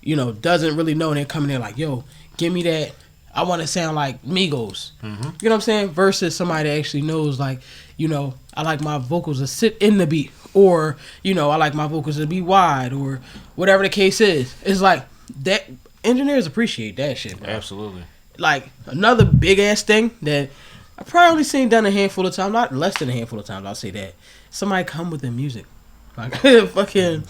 you know, doesn't really know, and they're coming in like, yo, give me that. I want to sound like Migos. You know what I'm saying? Versus somebody that actually knows, like, you know, I like my vocals to sit in the beat, or, you know, I like my vocals to be wide, or whatever the case is. It's like that. Engineers appreciate that shit, bro. Absolutely. Like, another big ass thing that I probably only seen done a handful of times, not less than a handful of times, I'll say that. Somebody come with their music. Like, fucking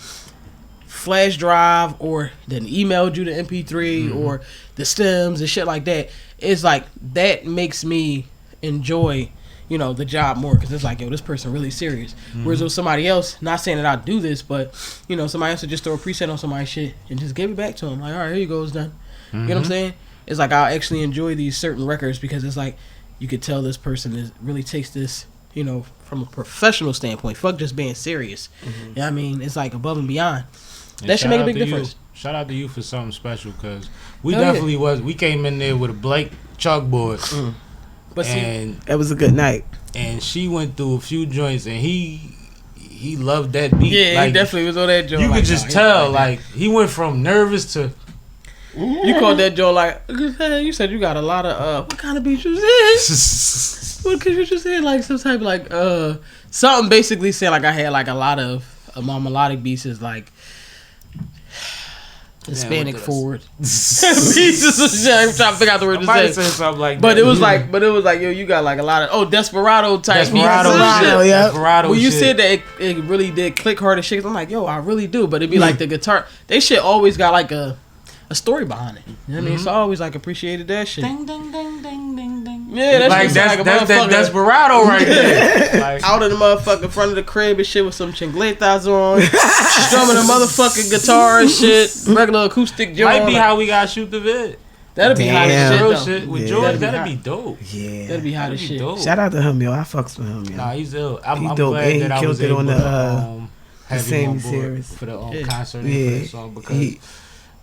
flash drive, or then emailed you the MP3 or the stems and shit like that. It's like, that makes me enjoy, you know, the job more, because it's like, yo, this person really serious. Whereas with somebody else, not saying that I do this, but, you know, somebody else would just throw a preset on somebody's shit and just give it back to them. Like, all right, here you go, it's done. You know what I'm saying? It's like, I actually enjoy these certain records because it's like, you could tell this person really takes this, you know, from a professional standpoint. Fuck just being serious. You know what I mean? It's like above and beyond. And that should make a big difference. Shout out to you for something special, because we definitely was. We came in there with a blank chalkboard, But see, and It was a good night. and she went through a few joints, and he loved that beat. yeah, like, he definitely was on that joint. You like, could just nah, he tell, like like, he went from nervous to. that. You called that joint like, you said you got a lot of, what kind of beats you said? What could you just say? Like, some type of, like, something basically saying, like, I had, like, a lot of my melodic beats is, like, Hispanic forward. Pieces of shit. I'm trying to figure out the word to Somebody say. said something like But that. it was like, yo, you got like a lot of Desperado type Desperado beats and shit. shit. yeah. Desperado When you shit. said that it really did click hard as shit, I'm like, yo, I really do. But it'd be like the guitar. They shit always got like a story behind it. You know what I mean? So I always like appreciated that shit. Ding, ding, ding, ding, ding, ding. Yeah, that Like, shit sound like a that's that motherfucker. Desperado right there. Like, Out of the motherfucking front of the crib and shit with some chingletas on, strumming a motherfucking guitar and shit, regular acoustic joint. might be like, how we gotta shoot the vid. that'd be hot as Damn. Real shit, though. shit with Yeah. George. That'd be That'd hot. be dope. Yeah. That'd be hot That'd as be shit. dope. Shout out to him, yo. I fucks with him, yo. Nah, he's ill. I'm He glad dope, and he that I killed was it able on to the have him on Sammie board series. for the Yeah. concert Yeah. for that song, because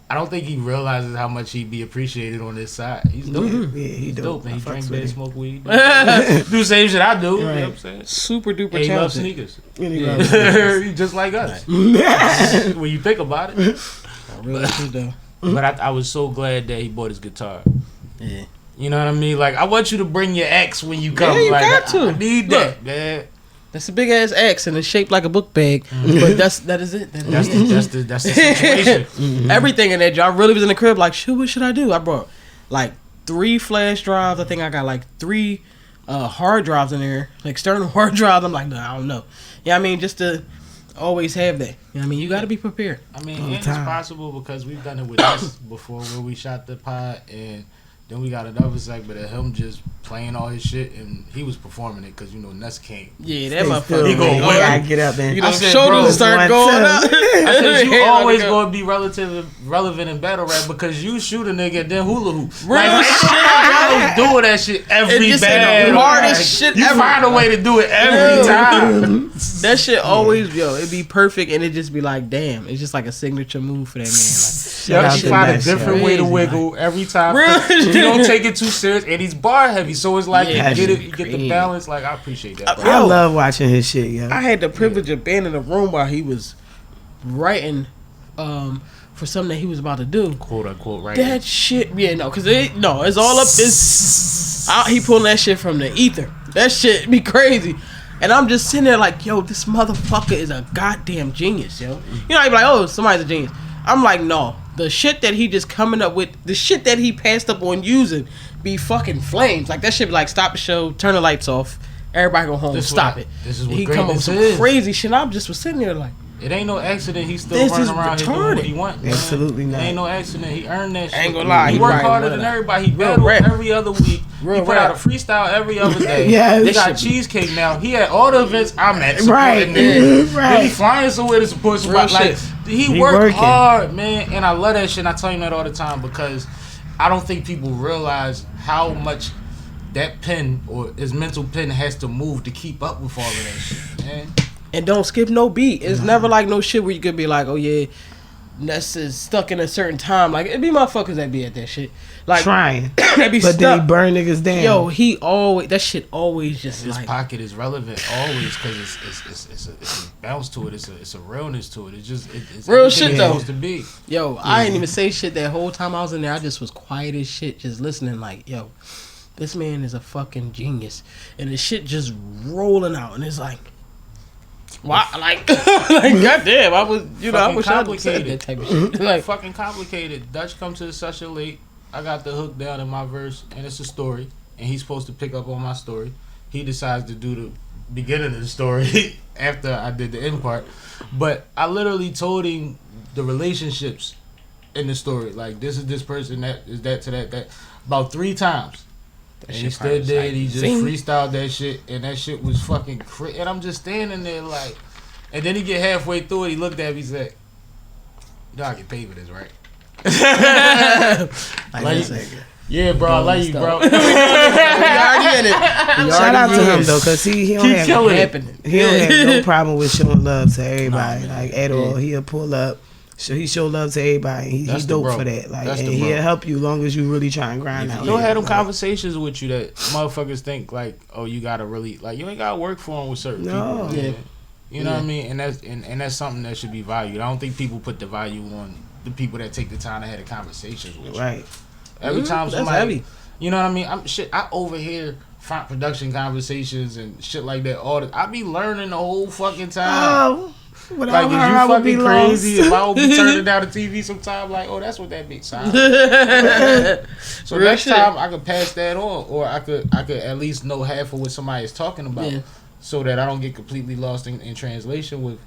I don't think he realizes how much he'd be appreciated on this side. He's dope. Yeah, he He's dope. dope, and I he fucks drink with bad, him. smoke weed. Do the same shit I do. You know what I'm saying? Super duper And he loves talented. sneakers. Yeah. He's just like us. When you think about it. Real shit though. But I was so glad that he bought his guitar. Yeah. You know what I mean? Like, I want you to bring your ex when you come. Yeah, you like, got to. I need that, man. That's a big ass X and it's shaped like a book bag. But that is it. That's the situation. Everything in that job. I really was in the crib like, shit, what should I do? I brought like 3 flash drives. I think I got like 3 hard drives in there, like external hard drives. I'm like, no, I don't know. Yeah, I mean, just to always have that. You know what I mean, you got to be prepared. I mean, All the and it's time. possible because we've done it with us before, where we shot the pod, and then we got another segment of him just playing all his shit, and he was performing it because, you know, Ness can't. Yeah, that Stay motherfucker. still, He go man. where? I get up and You know, I said, shoulders bro, start one, going two. up. I said, you Head always like a- going to be relatively relevant in battle rap because you shoot a nigga and then hula hoop. Real Like, shit. I was doing that shit every It just ain't battle. the hardest shit You ever. find a way to do it every time. That shit always, yo, it'd be perfect and it'd just be like, damn, it's just like a signature move for that man. Shout out You to find a Ness, different yo. way to Crazy, wiggle every time. Real You don't take it too serious, and he's bar heavy, so it's like Yeah, you get it, heavy. you get the Crazy. balance. Like, I appreciate that. Bro. I Yo. love watching his shit, yo. I had the privilege of being in the room while he was writing for something that he was about to do. Quote unquote, right? That shit, yeah, no, because it's all up. He pulling that shit from the ether. That shit be crazy. And I'm just sitting there like, yo, this motherfucker is a goddamn genius, yo. You know, you be like, oh, somebody's a genius. I'm like, no. The shit that he just coming up with, the shit that he passed up on using be fucking flames. Like, that shit be like, stop the show, turn the lights off, everybody go home, This stop what- it. this is what he come up with some greatness is. crazy shit. And I just was sitting there like, It ain't no accident. He's still This running is around here doing what retarded. he want. man. Absolutely not. It ain't no accident. He earned that shit. ain't gonna lie, He he worked right, harder one than of that. everybody. He Real battled rap. every other week. Real He put rap. out a freestyle every other day. Yes. He got This shit- cheesecake now. He had all the events I'm at. Right. supporting niggas. Right. Then he flying somewhere to support somebody. Real Like, shit. he He worked working. hard, man. And I love that shit. And I tell him that all the time because I don't think people realize how much that pen or his mental pen has to move to keep up with all of that shit, man. and don't skip no beat. It's never like no shit where you could be like, oh yeah, Ness is stuck in a certain time. Like, it'd be motherfuckers that be at that shit. Like, trying. that be But stuck. then he burn niggas down. Yo, he always, that shit always just His like. pocket is relevant always because it's a bounce to it. It's a realness to it. It's just it's Real everything shit, it's though. supposed to be. Yo, I ain't even say shit that whole time I was in there. I just was quiet as shit, just listening. Like, yo, this man is a fucking genius, and the shit just rolling out, and it's like, why? Like, like goddamn, I was, you know, I Fucking wish I would said complicated. that type of shit. Like, Fucking complicated. Dutch come to the session late. I got the hook down in my verse, and it's a story, and he's supposed to pick up on my story. He decides to do the beginning of the story after I did the end part, but I literally told him the relationships in the story. Like, this is this person, that is that to that about 3 times. And he stood there and he just freestyled that shit, and that shit was fucking crazy. And I'm just standing there like, and then he get halfway through it, he looked at me, he said, "You know I get paid for this, right?" Yeah, bro, I like you, bro. we already in it. Shout out to him though, cause he don't have killing it. Happening. he don't have no problem with showing love to everybody, Nah, like at all. He'll pull up. So he show love to everybody. He That's the dope bro. for that. Like, That's and the bro. he'll help you long as you really try and grind out. You'll here. have them Like, conversations with you that motherfuckers think like, oh, you gotta really like, you ain't gotta work for them with certain No. people. Yeah. You know what I mean? And that's something that should be valued. I don't think people put the value on the people that take the time to have the conversations with you. Right. Every time That's somebody, heavy. you know what I mean? I overhear front production conversations and shit like that. I be learning the whole fucking time. Oh, without Like, is her, I you would be fucking crazy? lost. If I would be turning down the TV sometime, like, oh, that's what that bitch sounds. So Real next shit. time I could pass that on, or I could at least know half of what somebody is talking about, Yeah. so that I don't get completely lost in translation with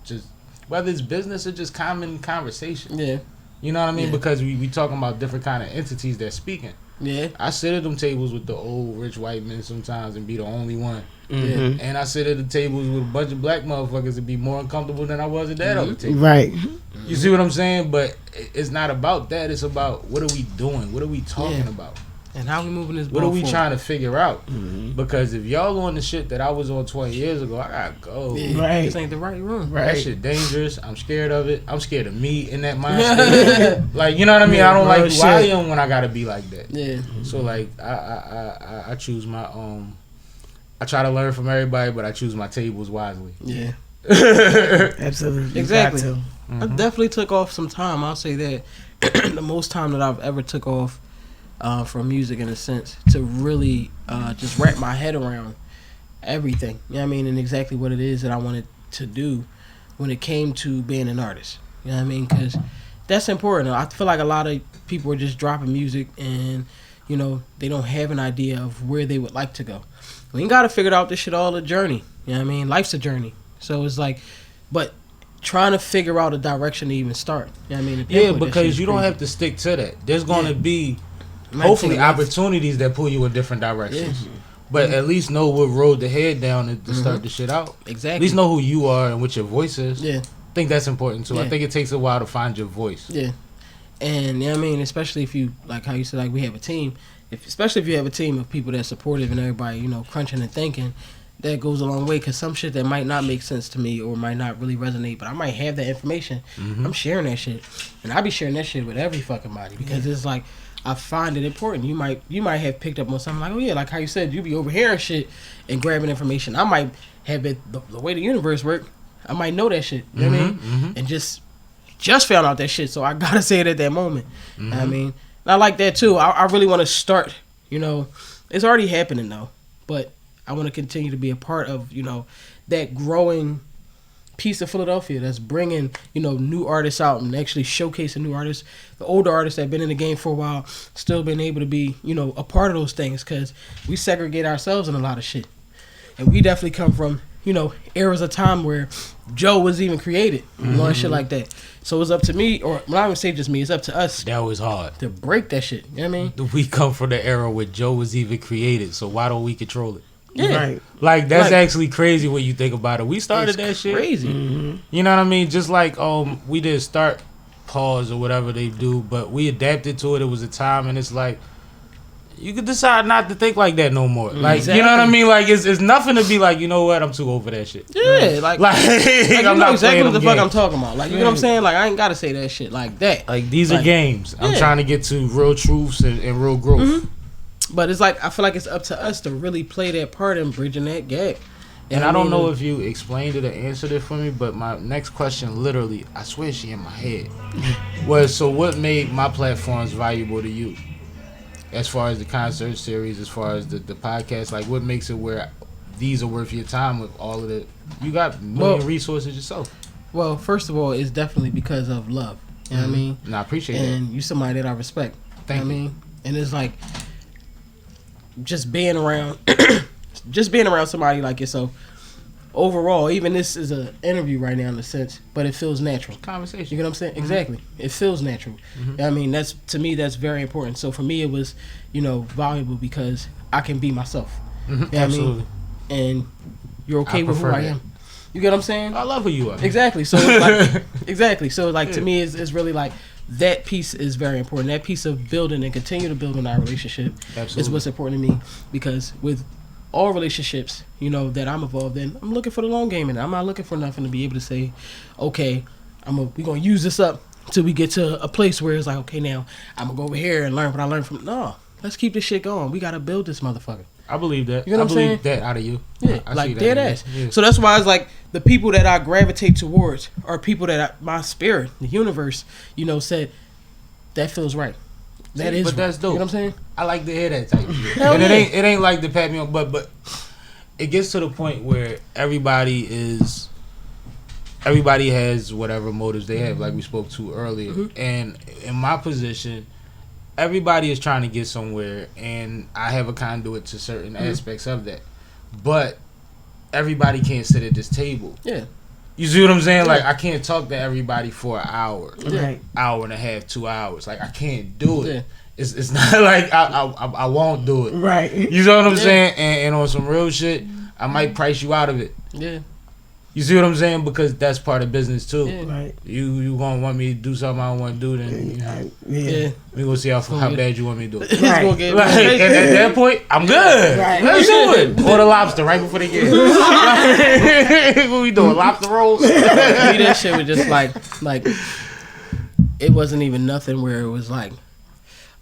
just whether it's business or just common conversation. Yeah. You know what I mean? Yeah. Because we talking about different kind of entities that's speaking. Yeah. I sit at them tables with the old rich white men sometimes and be the only one. Mhm. And I sit at the tables with a bunch of black motherfuckers and be more uncomfortable than I was at that other table. Right. You see what I'm saying? But it's not about that. It's about what are we doing? What are we talking Yeah. about? And how we moving this What are ball we forward? trying to figure out? Because if y'all on the shit that I was on 20 years ago, I gotta go. Yeah, Right. This ain't the right room. That Right. shit dangerous. I'm scared of it. I'm scared of me in that mindset. Like, you know what I mean? Yeah, I don't bro, like who I shit. am when I gotta be like that. Yeah. So like I choose my I try to learn from everybody, but I choose my tables wisely. Yeah. Absolutely. Exactly. Got to. I definitely took off some time. I'll say that the most time that I've ever took off from music, in a sense, to really just wrap my head around everything. You know what I mean? And exactly what it is that I wanted to do when it came to being an artist. You know what I mean? Because that's important. I feel like a lot of people are just dropping music and, you know, they don't have an idea of where they would like to go. We ain't got to figure out this shit all a journey. You know what I mean? Life's a journey. So it's like, but trying to figure out a direction to even start. You know what I mean? And Yeah, pinpoint that shit because is you don't crazy. have to stick to that. There's gonna Yeah. be It might hopefully take life. opportunities that pull you in different directions. But at least know what road to head down to start the shit out. Exactly. At least know who you are and what your voice is. Yeah. I think that's important too. Yeah. I think it takes a while to find your voice. Yeah. And you know what I mean, especially if you, like how you said, like we have a team. Especially if you have a team of people that's supportive and everybody, you know, crunching and thinking, that goes a long way. Because some shit that might not make sense to me or might not really resonate, but I might have that information. I'm sharing that shit, and I be sharing that shit with every fucking body because it's like I find it important. You might have picked up on something like, oh yeah, like how you said, you be overhearing shit and grabbing information. I might have it the way the universe work. I might know that shit. You know what I mean? And just found out that shit, so I gotta say it at that moment. You know what I mean? And I like that too. I really want to start, you know, it's already happening though, but I want to continue to be a part of, you know, that growing piece of Philadelphia that's bringing, you know, new artists out and actually showcasing new artists. The older artists that have been in the game for a while still been able to be, you know, a part of those things because we segregate ourselves in a lot of shit. And we definitely come from, you know, eras of time where Joe was even created, you know, and shit like that. So it's up to me, or when I would say just me, it's up to us That was hard. to break that shit. You know what I mean? We come from the era where Joe was even created, so why don't we control it? Yeah. Right. Like that's Like- actually crazy when you think about it. We started that It's shit. crazy. You know what I mean? Just like we did start pause or whatever they do, but we adapted to it. It was a time, and it's like you could decide not to think like that no more. Like, Exactly. you know what I mean? Like, it's nothing to be like, you know what? I'm too over that shit. Yeah, like you I'm know not exactly playing what the them fuck I'm games. talking about. Like, you know what I'm saying? Like, I ain't gotta say that shit like that. Like, these are Like, games. I'm yeah. trying to get to real truths and real growth. But it's like I feel like it's up to us to really play that part in bridging that gap. And I don't know if you explained it or answered it for me, but my next question, literally, I swear she in my head, was, so what made my platforms valuable to you? As far as the concert series, as far as the podcast, like what makes it where these are worth your time with all of the, you got million resources yourself. Well, first of all, it's definitely because of love. You know what I mean? And I appreciate And you somebody that I respect. Thank you. Know what I you. mean? And it's like just being around somebody like yourself. Overall, even this is an interview right now in a sense, but it feels natural. Conversation. You get what I'm saying? Exactly. It feels natural. You know what I mean, that's, to me, that's very important. So for me, it was, valuable because I can be myself. You know what Absolutely. I mean? And you're okay I with who prefer I that. am. You get what I'm saying? I love who you are. Exactly. So it's like, exactly. So like to me, it's really like that piece is very important. That piece of building and continue to build on our relationship is Absolutely. what's important to me, because with all relationships, that I'm involved in, I'm looking for the long game, and I'm not looking for nothing to be able to say, okay, we're gonna use this up till we get to a place where it's like, okay, now I'm gonna go over here and learn what I learned from. No, let's keep this shit going. We gotta build this motherfucker. I believe that. You know I what I'm believe saying? that out of you. Yeah, I like see that dead in you. ass. Yeah. So that's why it's like the people that I gravitate towards are people that my spirit, the universe, said that feels right. That See, is, but that's right. dope. You know what I'm saying? I like to hear that type of shit. Hell And yeah. it ain't like the pat me on, but it gets to the point where everybody has whatever motives they have, like we spoke to earlier. And in my position, everybody is trying to get somewhere, and I have a conduit to certain aspects of that. But everybody can't sit at this table. Yeah. You see what I'm saying? Like, I can't talk to everybody for an hour, Right. hour and a half, 2 hours. Like, I can't do it. Yeah. It's not like I won't do it. Right. You know what I'm saying? And on some real shit, I might price you out of it. Yeah. You see what I'm saying? Because that's part of business too. Yeah. Right. You gonna want me to do something I don't want to do, then Yeah. we gonna see how bad you want me to do it. It's gonna get Like, and at that point, I'm good. Right. Let's do it. Or the lobster right before they get it. What we doing? Lobster rolls? me, that shit was just like it wasn't even nothing where it was like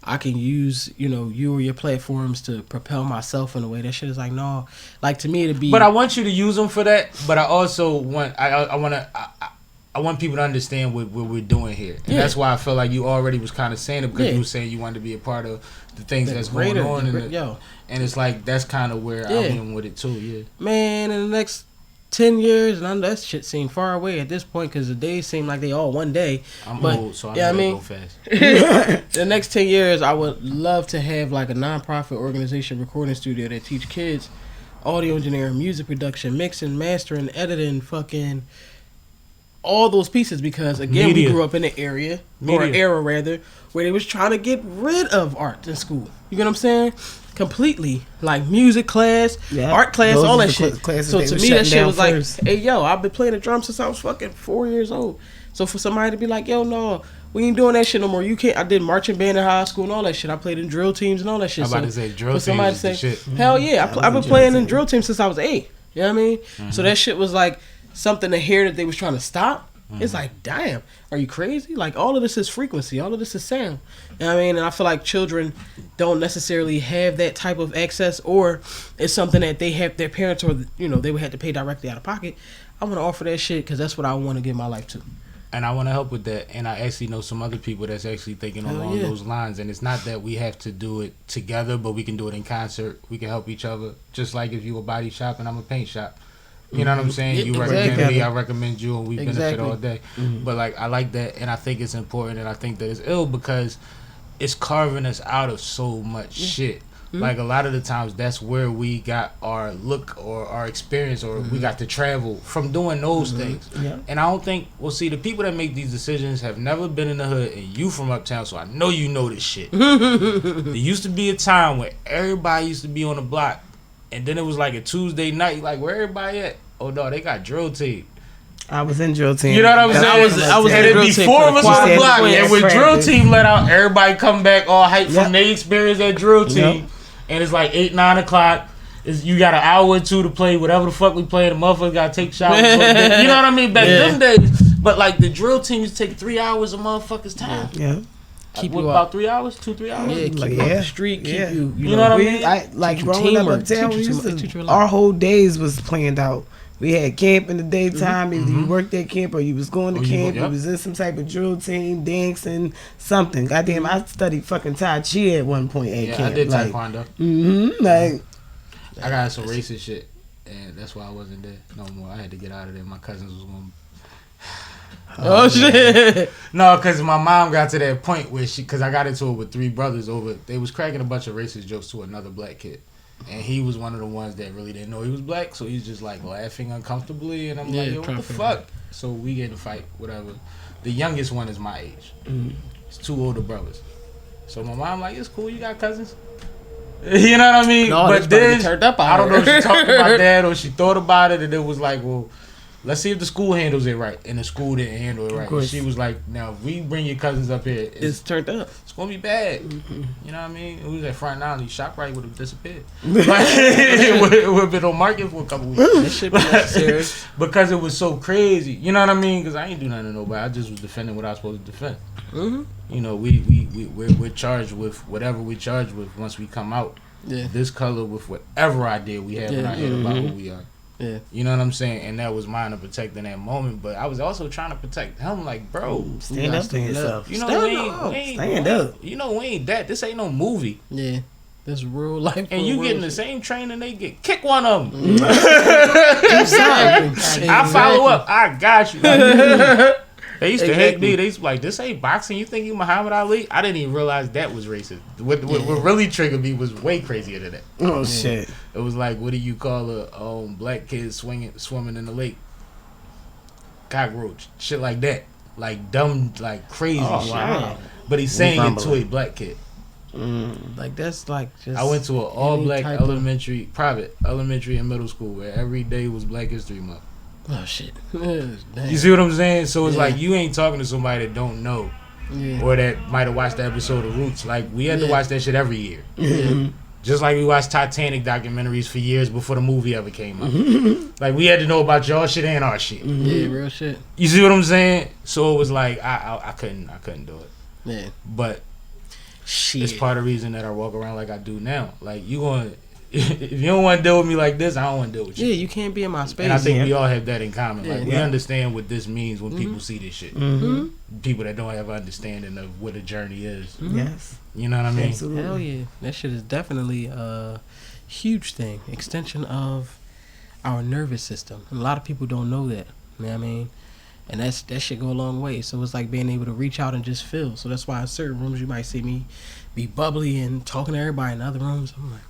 I can use you or your platforms to propel myself in a way. That shit is like, no, like to me it'd be. But I want you to use them for that. But I also want I want people to understand what we're doing here, and that's why I feel like you already was kind of saying it, because you were saying you wanted to be a part of the things that's going on, and it's like that's kind of where I'm in with it too. Yeah, man, in the next 10 years, and that shit seemed far away at this point because the days seem like they all one day. I'm old, so I yeah, know I they mean, go fast. The next 10 years, I would love to have like a nonprofit organization recording studio that teach kids audio engineering, music production, mixing, mastering, editing, fucking all those pieces, because again, Media. we grew up in an area, or an era rather, where they was trying to get rid of art in school. You get what I'm saying? Completely, like music class, art class, Those all was that the shit. classes So they to was me, that shutting shit down was first. like, hey, yo, I've been playing the drums since I was fucking 4 years old. So for somebody to be like, yo, no, we ain't doing that shit no more. You can't. I did marching band in high school and all that shit. I played in drill teams and all that shit. I'm about to So say drill for somebody teams to is the say, shit. hell yeah, I've been playing in drill teams since I was 8. You know what I mean? So that shit was like something to hear that they was trying to stop. It's like, damn, are you crazy? Like, all of this is frequency. All of this is sound. You know what I mean? And I feel like children don't necessarily have that type of access, or it's something that they have, their parents, or, they would have to pay directly out of pocket. I want to offer that shit because that's what I want to give my life to. And I want to help with that. And I actually know some other people that's actually thinking along those lines. And it's not that we have to do it together, but we can do it in concert. We can help each other. Just like if you a body shop and I'm a paint shop. You know what I'm saying? You recommend me, I recommend you, and we benefit all day. But like, I like that, and I think it's important, and I think that it's ill because it's carving us out of so much shit. Like, a lot of the times, that's where we got our look or our experience, or we got to travel from doing those things. Yeah. And I don't think, well, see, the people that make these decisions have never been in the hood, and you from uptown, so I know you know this shit. There used to be a time where everybody used to be on the block, and then it was like a Tuesday night, like, where everybody at? Oh, no, they got drill team. I was in drill team. You know what I'm saying? I was and in then drill team before for of the us on choir. the block, Yeah, and when practice. drill team let out, everybody come back all hyped Yep. from their experience at drill team. Yep. And it's like 8, 9 o'clock. You got an hour or two to play whatever the fuck we play. The motherfuckers got to take showers. You know what I mean? Back them days. But like the drill team used to take 3 hours a motherfucker's time. Yeah. Keep What, you about up. 3 hours? 2, 3 hours? Yeah, keep Like, you off yeah. the street. Keep Yeah. you. You know what I mean? Like Teach you growing up teamwork. uptown, Teach we you used teach you a to, lot. our whole days was planned out. We had camp in the daytime. Either you worked at camp or you was going to Or you camp. go- You yep. was in some type of drill team, dancing, something. Goddamn, I studied fucking Tai Chi at one point at Yeah, camp. I did like, taekwondo. like, I got some racist shit. And that's why I wasn't there no more. I had to get out of there. My cousins was going Oh shit! No, because my mom got to that point where because I got into it with 3 brothers over, they was cracking a bunch of racist jokes to another black kid. And he was one of the ones that really didn't know he was black, so he's just like laughing uncomfortably. And I'm like, yo, what the fuck? So we get in a fight, whatever. The youngest one is my age. It's 2 older brothers. So my mom like, it's cool, you got cousins? You know what I mean? No, but then, turned up. I don't know if she talked to my dad or she thought about it, and it was like, well, let's see if the school handles it right. And the school didn't handle it right. And she was like, now, if we bring your cousins up here, It's turned up. it's going to be bad. You know what I mean? It was at Front Island. ShopRite would have disappeared. Like, it would have been on market for a couple weeks. That shit be necessary. Because it was so crazy. You know what I mean? Because I ain't do nothing to nobody. I just was defending what I was supposed to defend. You know, we're charged with whatever we're charged with once we come out. Yeah. This color with whatever idea we have in our head about who we are. Yeah. You know what I'm saying? And that was mine to protect in that moment. But I was also trying to protect him. Like, bro, stand up for yourself. you know, Stand up. You know, we ain't that. This ain't no movie. Yeah. This real life. And you getting the same training they get. Kick one of them. Exactly. I follow up. I got you. They used to hate me. They used to be like, this ain't boxing. You think you Muhammad Ali? I didn't even realize that was racist. What really triggered me was way crazier than that. Oh, shit. It was like, what do you call a black kid swimming in the lake? Cockroach. Shit like that. Like dumb, like crazy shit. Wow. But he's saying it to a black kid. Like that's like just. I went to an all-black type of- private elementary and middle school where every day was Black History Month. Oh shit. Damn. You see what I'm saying? So it's Yeah. like you ain't talking to somebody that don't know Yeah. or that might have watched the episode of Roots. Like we had to Yeah. watch that shit every year. Just like we watched Titanic documentaries for years before the movie ever came out. Like we had to know about y'all shit and our shit. Yeah, real shit. You see what I'm saying? So it was like I couldn't do it. Yeah. But Shit. it's part of the reason that I walk around like I do now. Like you going if you don't want to deal with me like this, I don't want to deal with you. Yeah, you can't be in my space. And I think we all have that in common. Like we Yeah. understand what this means when people see this shit. People that don't have understanding of what a journey is. Yes. You know what I mean? Absolutely. Hell yeah. That shit is definitely a huge thing. Extension of our nervous system. And a lot of people don't know that. You know what I mean? And that shit go a long way. So it's like being able to reach out and just feel. So that's why in certain rooms you might see me be bubbly and talking to everybody. In other rooms, I'm like,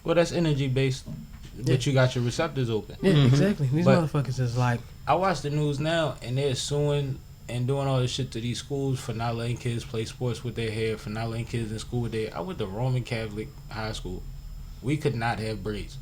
Well, that's energy based, but you got your receptors open. yeah, exactly. These But- motherfuckers is like, I watch the news now, and they're suing and doing all this shit to these schools for not letting kids play sports with their hair, for not letting kids in school with their. I went to Roman Catholic high school. We could not have braids.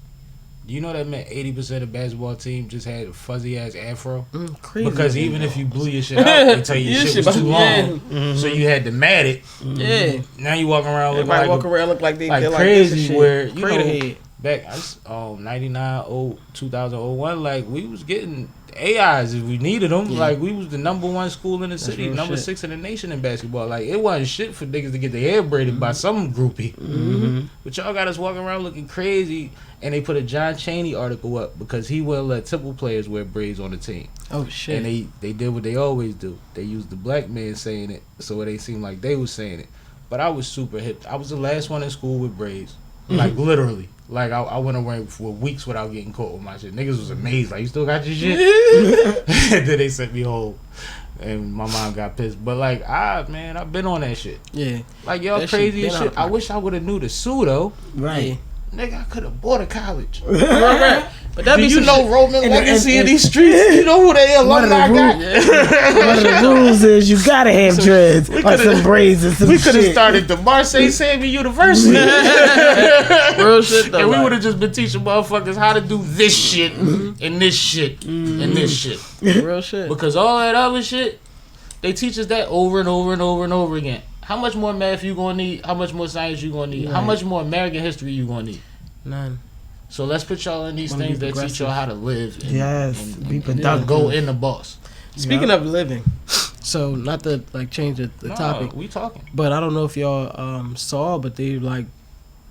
Do you know that meant 80% of the basketball team just had a fuzzy ass afro? crazy. Because even if you blew your shit out, they tell you your shit was too long. So you had to mat it. Yeah. Now you walking around looking Everybody like walk around look like they like they're crazy. like this and shit. Where you Crater know head. back 99, 2001, like we was getting AIs if we needed them. Yeah. Like we was the number 1 school in the city, real number shit. 6 in the nation in basketball. Like it wasn't shit for niggas to get their hair braided by some groupie. But y'all got us walking around looking crazy. And they put a John Chaney article up because he wouldn't let Temple players wear braids on the team. Oh shit. And they did what they always do. They used the black man saying it, so it ain't seem like they was saying it. But I was super hip. I was the last one in school with braids. Like literally. Like I went away for weeks without getting caught with my shit. Niggas was amazed. Like, you still got your shit? And then they sent me home. And my mom got pissed. But like, I've been on that shit. Yeah. Like y'all That shit crazy been as out shit. of I wish I would have knew the sue though. Right. nigga, I could have bought a college. But that Do be you some know shit. Roman legacy in these streets? You know who they alumni got? One of the rules is you gotta have dreads or some braids and some We shit. could have started the Marsae Sammie University. Real shit though. And we like- would have just been teaching motherfuckers how to do this shit and this shit and this shit. real shit. Because all that other shit, they teach us that over and over and over and over again. How much more math you gonna need? How much more science you gonna need? How Right. much more American history you gonna need? None. So let's put y'all in these Wanna things be that teach progressive. y'all how to live. And, Yes, be productive. go in the boss. Speaking of living, so not to like change the topic, We talking. but I don't know if y'all saw, but they like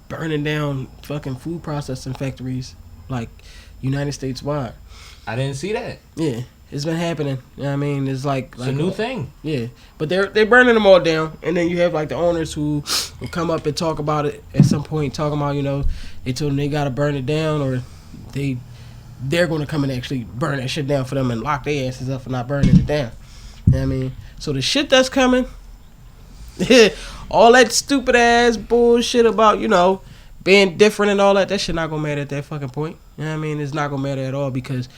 burning down fucking food processing factories, like United States wide. I didn't see that. Yeah, it's been happening. You know what I mean, it's like It's a new thing. Yeah, but they're burning them all down, and then you have like the owners who will come up and talk about it at some point, talking about they told them they gotta burn it down, or they're gonna come and actually burn that shit down for them and lock their asses up for not burning it down. You know what I mean? So the shit that's coming, all that stupid ass bullshit about being different and all that shit not gonna matter at that fucking point. You know what I mean? It's not gonna matter at all because.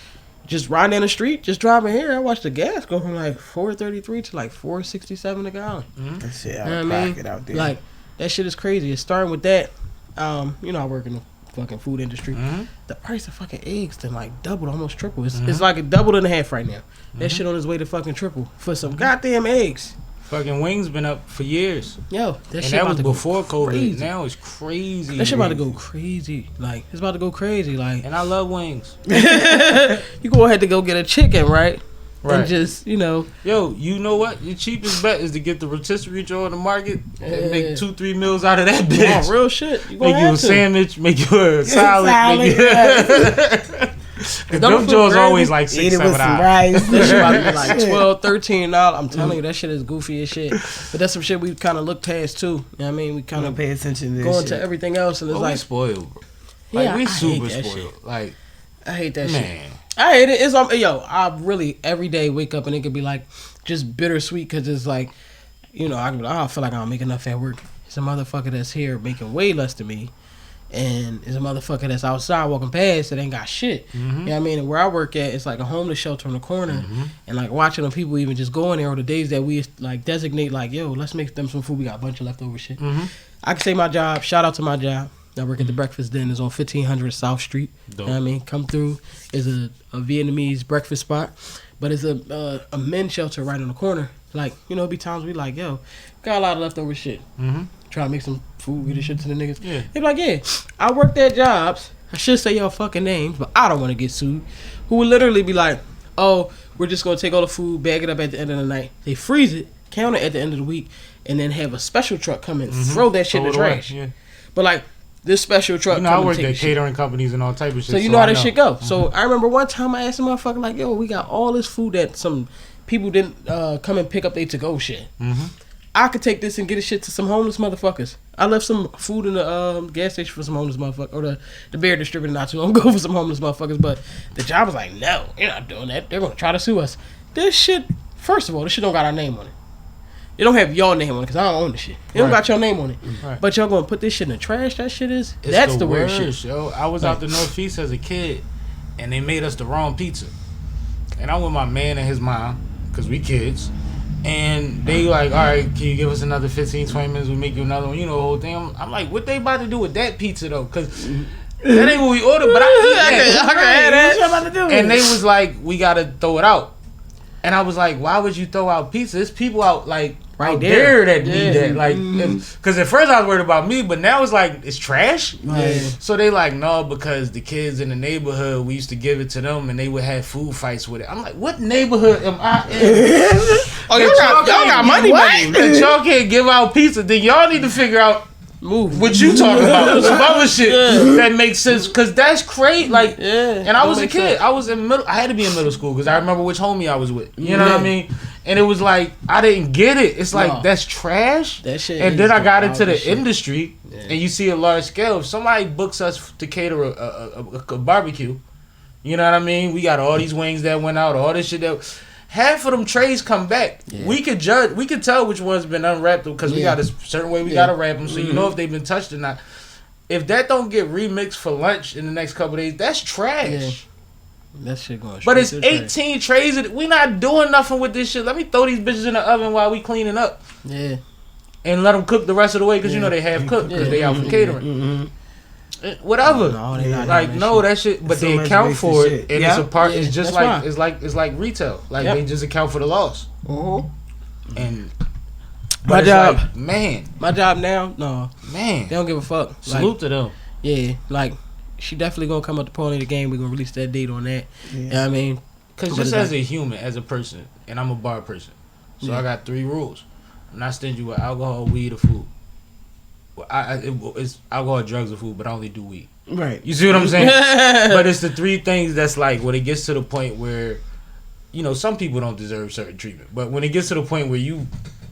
Just riding down the street, just driving here, I watched the gas go from like $4.33 to like $4.67 a gallon. That shit out You know of what I mean? pocket out there. Like that shit is crazy. It's starting with that. I work in the fucking food industry. The price of fucking eggs then like doubled, almost triple. It's like a doubled and a half right now. That shit on its way to fucking triple for some goddamn eggs. Fucking wings been up for years. Yo, that And shit that about was to go before COVID. crazy. Now it's crazy. That shit about to go crazy. Like it's about to go crazy. Like And I love wings. you go ahead to go get a chicken, right? Right. And just Yo, you know what? Your cheapest bet is to get the rotisserie joint on the market and make 2-3 meals out of that bitch. oh, real shit. You gonna Make you have a to. sandwich, make you a salad. Make you Don't them feel joints crazy. always like Eat $6, it with some $7. rice. That shit about to be like $12, $13. I'm telling you, that shit is goofy as shit. But that's some shit we kind of look past too. You know what I mean? We kind Don't of pay attention to this go shit. into everything else, and it's But we like, spoiled, bro. Like yeah, we I hate super that spoiled. shit. Like I hate that shit. man, I hate it. It's I really every day wake up and it could be like just bittersweet because it's like, I can be like, I feel like I don't make enough at work. It's a motherfucker that's here making way less than me. And there's a motherfucker that's outside walking past that ain't got shit. You know what I mean? And where I work at, it's like a homeless shelter in the corner. And like watching them people even just go in there, or the days that we like designate like, yo, let's make them some food. We got a bunch of leftover shit. I can say my job. Shout out to my job. I work at the Breakfast Den. It's on 1500 South Street. Dope. You know what I mean? Come through. It's a Vietnamese breakfast spot. But it's a men's shelter right on the corner. Like, it'd be times we like, yo, got a lot of leftover shit. Try to make some food, get this shit to the niggas. Yeah. They be like, yeah, I worked at jobs. I should say y'all fucking names, but I don't want to get sued. Who would literally be like, oh, we're just going to take all the food, bag it up at the end of the night. They freeze it, count it at the end of the week, and then have a special truck come and throw that shit in the Throw it away, trash. yeah. But like, this special truck I come and worked take at the shit. catering companies and all type of shit. So you know how that shit go. Mm-hmm. So I remember one time I asked a motherfucker like, yo, we got all this food that some people didn't come and pick up their to-go shit. I could take this and get a shit to some homeless motherfuckers. I left some food in the gas station for some homeless motherfuckers, or the beer distributor not too long ago for some homeless motherfuckers. But the job was like, no, you're not doing that. They're gonna try to sue us. This shit, first of all, this shit don't got our name on it. It don't have your name on it because I don't own the shit. It don't Right. got your name on it. Right. But y'all gonna put this shit in the trash? That shit is. It's That's the weird worst, shit. Yo. I was out the Northeast as a kid, and they made us the wrong pizza. And I'm with my man and his mom, because we kids. And they like, all right, can you give us another 15, 20 minutes? We'll make you another one. The whole thing. I'm like, what they about to do with that pizza, though? Because that ain't what we ordered, but I What you about to do? And they was like, we got to throw it out. And I was like, why would you throw out pizza? There's people out, like, Right out there. there that need Yeah. that. Like, because at first I was worried about me, but now it's like, it's trash. Yeah. So they like, no, because the kids in the neighborhood, we used to give it to them and they would have food fights with it. I'm like, what neighborhood am I in? Oh, y'all got money. That y'all can't give out pizza. Then y'all need to figure out Move. what you talking about. Some other shit that makes sense. Because that's crazy. Like, Yeah. and I was a Don't make kid. sense. I was in middle. I had to be in middle school because I remember which homie I was with. You know what I mean? And it was like, I didn't get it. It's like, No. that's trash. That shit And is then I got the into the wildest shit. industry, and you see a large scale. If somebody books us to cater a barbecue, you know what I mean? We got all these wings that went out, all this shit that. Half of them trays come back. Yeah. We could judge. We could tell which one's been unwrapped because we Yeah. got a certain way we Yeah. gotta wrap them, so you know if they've been touched or not. if that don't get remixed for lunch in the next couple of days, that's trash. Yeah. That shit going. But it's straight to the 18 trays. We not doing nothing with this shit. Let me throw these bitches in the oven while we cleaning up. Yeah. And let them cook the rest of the way because you know they half cooked because they out for catering. Whatever. No, they not like doing no, that that shit. But So they much account for wasted it, shit. and Yeah. it's a part. Yeah, It's just that's like fine. it's like retail. Like Yep. they just account for the loss. Mhm. And My but it's job. like, man, My job now, no, man. they don't give a fuck. Salute to them. Yeah, like she definitely gonna come up to Paulie the game. We gonna release that date on that. Yeah. You know what I mean? Because But just it's as like- a human, as a person, and I'm a bar person, so Yeah. I got 3 rules. I'm not stingy with alcohol, weed, or food. Well, it's alcohol, drugs, or food, but I only do weed. Right. You see what I'm saying? But it's the 3 things that's like when it gets to the point where, you know, some people don't deserve certain treatment. But when it gets to the point where you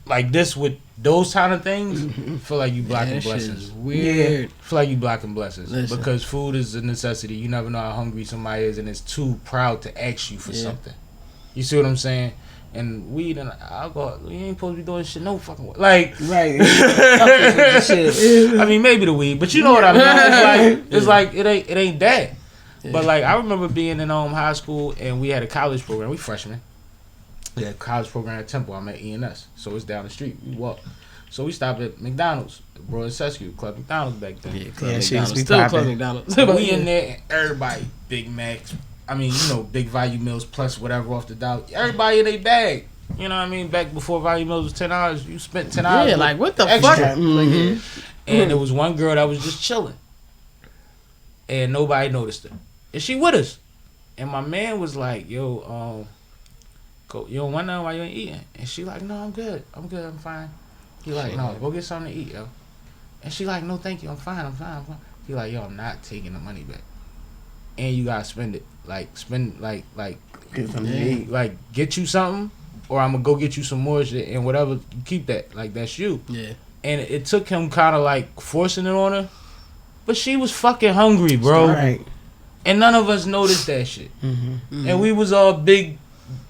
like this with those kind of things, feel like you blocking that shit blessings. is weird. Feel like you blocking blessings Listen. because food is a necessity. You never know how hungry somebody is, and it's too proud to ask you for Yeah. something. You see what I'm saying? And weed and alcohol, you ain't supposed to be doing shit no fucking way. Like, Right. I mean, maybe the weed, but you know what I mean. It's like it ain't that. But like I remember being in high school and we had a college program. We freshmen. We had a college program at Temple. I'm at E-NESS, so it's down the street. We walk. So we stopped at McDonald's, Broad Sesquiu, Club McDonald's back then. Yeah, Club Yeah, shit McDonald's. used to be Still Club popping. McDonald's. And we in there, and everybody Big Macs. I mean, you know, big value meals plus whatever off the dollar. Everybody in their bag. You know what I mean? Back before value meals was $10, you spent $10. Yeah, like what the extra. fuck? Mhm. And there was one girl that was just chilling, and nobody noticed her, and she with us. And my man was like, "Yo, go, you don't want nothing while you ain't eating?" And she like, "No, I'm good, I'm fine." He like, "No, go get something to eat, yo." And she like, "No, thank you, I'm fine. He like, "Yo, I'm not taking the money back, and you gotta spend it. Like, spend like Get something to eat. like get you something, or I'm gonna go get you some more shit, and whatever, you keep that. Like that's you." Yeah. And it took him kind of like forcing it on her, but she was fucking hungry, bro. Right. And none of us noticed that shit. Mm-hmm. And we was all big,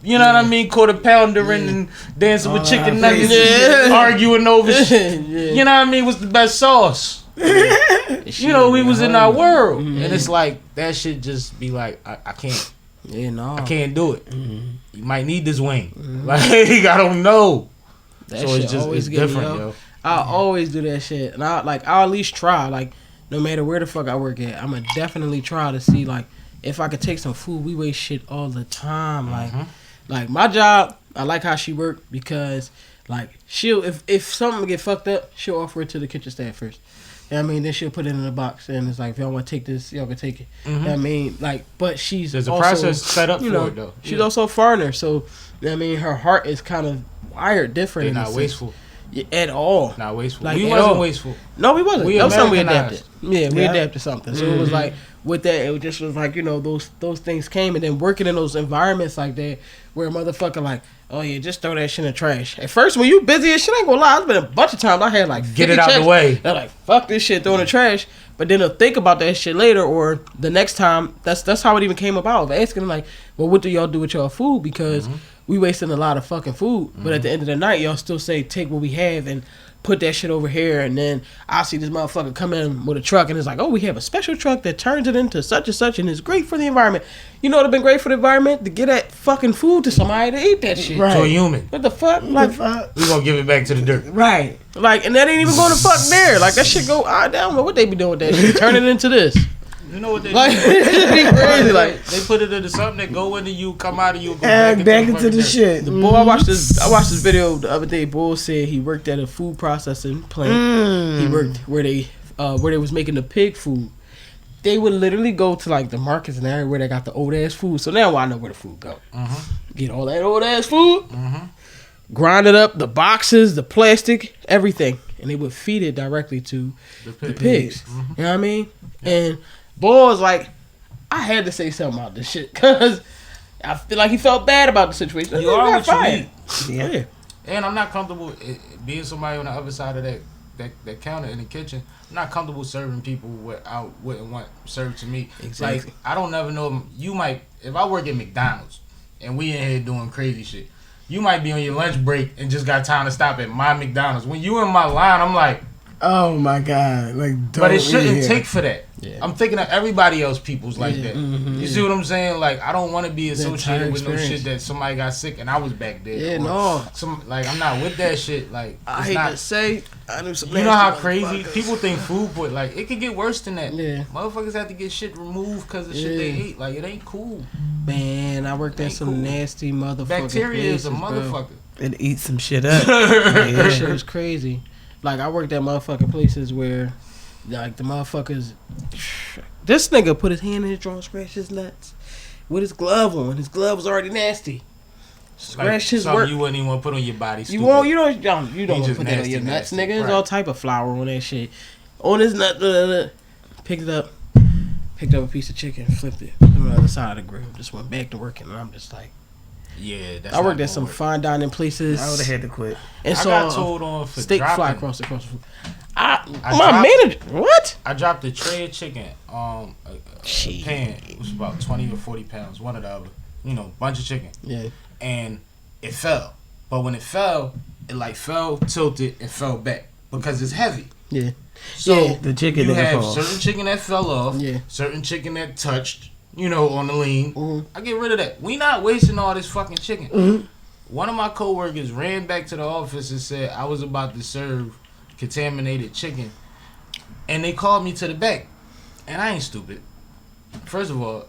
you know what I mean, quarter poundering and dancing with All chicken our nuggets, faces. and arguing over shit. Yeah. You know what I mean? What's the best sauce? She You know, we was in our hungry. world, Mm-hmm. and it's like that shit just be like, I can't. Yeah, no. I can't do it. Mm-hmm. You might need this wing. Like I don't know. That So shit it's just always it's get me, different, yo. yo. I always do that shit, and I'll at least try. Like, no matter where the fuck I work at, I'ma definitely try to see like if I could take some food. We waste shit all the time. Like my job, I like how she work because like she'll if something get fucked up, she'll offer it to the kitchen staff first. You know what I mean? Then she'll put it in a box and it's like, if y'all want to take this, y'all can take it. You know what I mean? Like, but she's There's a also, process set up you for know, it though. she's Yeah. also a foreigner, so you know what I mean, her heart is kind of wired different. They're in a not sense. wasteful. Yeah, at all. Not wasteful. Like, We at wasn't all. wasteful. No, we wasn't. We That was something we adapted. Americanized. Yeah, we Yeah. adapted something. So it was like with that, it just was like, you know, those things came, and then working in those environments like that, where a motherfucker like, oh yeah, just throw that shit in the trash. At first, when you busy as shit, I ain't gonna lie, it's been a bunch of times I had like Get 50 it out the checks. way. They're like, fuck this shit, throw in the trash. But then they'll think about that shit later, or the next time. That's how it even came about. Of asking them like, well, what do y'all do with y'all food? Because we wasting a lot of fucking food. But at the end of the night, y'all still say take what we have and put that shit over here, and then I see this motherfucker come in with a truck and it's like, oh, we have a special truck that turns it into such and such and it's great for the environment. You know what would have been great for the environment? To get that fucking food to somebody to eat that shit. Right. To a human. What the fuck? The Like, fuck? We gonna give it back to the dirt. Right. and that ain't even going to fuck there. Like, that shit go, I don't know what they be doing with that shit. Turn it into this. You know what they Like, do? it be crazy. Like, They put it into something that go into you, come out of you, go And back into fucking the dirt. shit. boy, I watched this video the other day. Bull said he worked at a food processing plant. He worked where they was making the pig food. They would literally go to like the markets and everywhere they got the old ass food. So now I know where the food go. Get all that old ass food, grind it up, the boxes, the plastic, everything, and they would feed it directly to the pigs. You know what I mean? And Bull was like, I had to say something about this shit because I feel like he felt bad about the situation. You are what you fired. eat. Yeah. And I'm not comfortable being somebody on the other side of that counter in the kitchen. I'm not comfortable serving people what I wouldn't want served to me. Exactly. Like, I don't never know. You might, if I work at McDonald's and we in here doing crazy shit, you might be on your lunch break and just got time to stop at my McDonald's. When you in my line, I'm like, Oh my god! Like, don't But it shouldn't hear. take for that. Yeah. I'm thinking of everybody else people's like Yeah. that. Mhm. You see what I'm saying? Like, I don't want to be The entire associated with no experience. shit that somebody got sick and I was back there. Yeah, Or no. like, I'm not with that shit. Like, I it's hate not. to say, I knew some. You know how nasty crazy motherfuckers. people think food put, like, it could get worse than that. Yeah. Motherfuckers have to get shit removed because of shit they Yeah. ate. Like, it ain't cool. Man, I worked at Ain't some cool. nasty motherfucking Bacteria is a places, bro. motherfucker. And eat some shit up. That Yeah. shit was crazy. Like, I worked at motherfucking places where, like, the motherfuckers. This nigga put his hand in his drawer and scratched his nuts with his glove on. His glove was already nasty. Scratched his something work. you wouldn't even want to put on your body. You Stupid. won't. You don't want to just put that on nasty, your nuts, nasty. nigga. There's Right. all type of flour on that shit. On his nut. Picked it up. Picked up a piece of chicken. Flipped it on the other side of the grill. Just went back to working, and I'm just like. Yeah, that's I worked not at some gonna work. fine dining places. I would have had to quit. And I saw got told on for steak fly dropping. across the floor. I My dropped- manager. What? I dropped a tray of chicken. A Shit. pan. It was about 20 or 40 pounds. One or the other. You know, bunch of chicken. Yeah. And it fell. But when it fell, it like fell, tilted, and fell back because it's heavy. Yeah. So Yeah. The chicken you didn't have fall. certain chicken that fell off. Yeah. Certain chicken that touched. You know, on the lean. Mhm. I get rid of that. We not wasting all this fucking chicken. Mhm. One of my coworkers ran back to the office and said I was about to serve contaminated chicken, and they called me to the back, and I ain't stupid. First of all,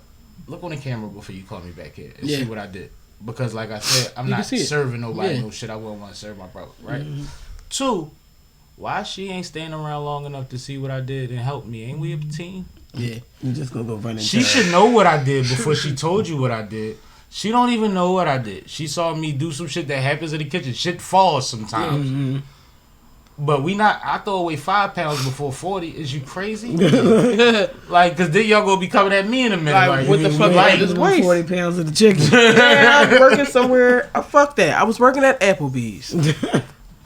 look on the camera before you call me back here and Yeah. see what I did, because like I said, I'm You not can see it. serving nobody Yeah. no shit I wouldn't want to serve my brother, right? Two, why she ain't staying around long enough to see what I did and help me? Ain't we a team? Yeah. You just gonna go running. She should know what I did before she told you what I did. She don't even know what I did. She saw me do some shit that happens in the kitchen. Shit falls sometimes. Mm-hmm. But we not. I throw away 5 pounds before 40. Is you crazy? Like, cause then y'all gonna be coming at me in a minute. Like, Like, what the fuck Like, is this waste? 40 pounds of the chicken. Man, I was working somewhere. Fuck that. I was working at Applebee's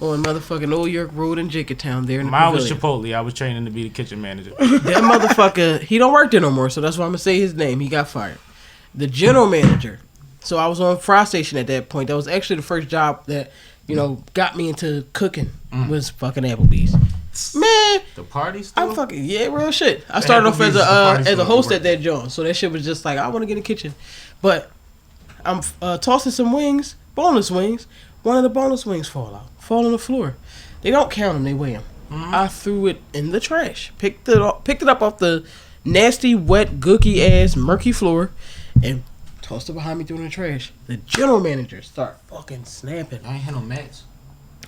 on motherfucking Old York Road in Jenkintown there in the mine was Pavilion. Chipotle. I was training to be the kitchen manager. That motherfucker, he don't work there no more, so that's why I'm gonna say his name. He got fired. The general manager. So I was on fry station at that point. That was actually the first job that, you know, got me into cooking was fucking Applebee's. Man, The party still? I'm fucking real shit. I started off Applebee's as is the party as a store host you at that joint, so that shit was just like I want to get a kitchen, but I'm tossing some wings, boneless wings. One of the boneless wings fall on the floor. They don't count them; they weigh them. I threw it in the trash. Picked it up off the nasty, wet, gooky ass, murky floor, and tossed it behind me through the trash. The general manager start fucking snapping. I ain't had no mats.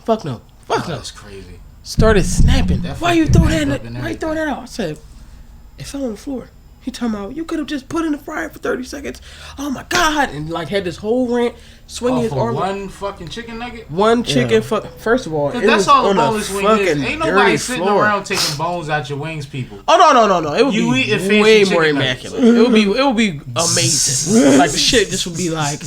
Fuck no. Fuck no. That's crazy. Started snapping. That Why you fucking throw that? bankrupt and Why you throw that out? I said, it fell on the floor. He talking about you could have just put it in the fryer for 30 seconds. Oh my god! And like had this whole rant, swinging his For arm. one fucking chicken nugget? One chicken. First of all, Cause it that's was all on the a boneless wing fucking is. Ain't nobody dirty sitting floor. around taking bones out your wings, people. Oh no! It would You be eating fancy way chicken more nuggets. immaculate. It would be amazing. Like the shit just would be like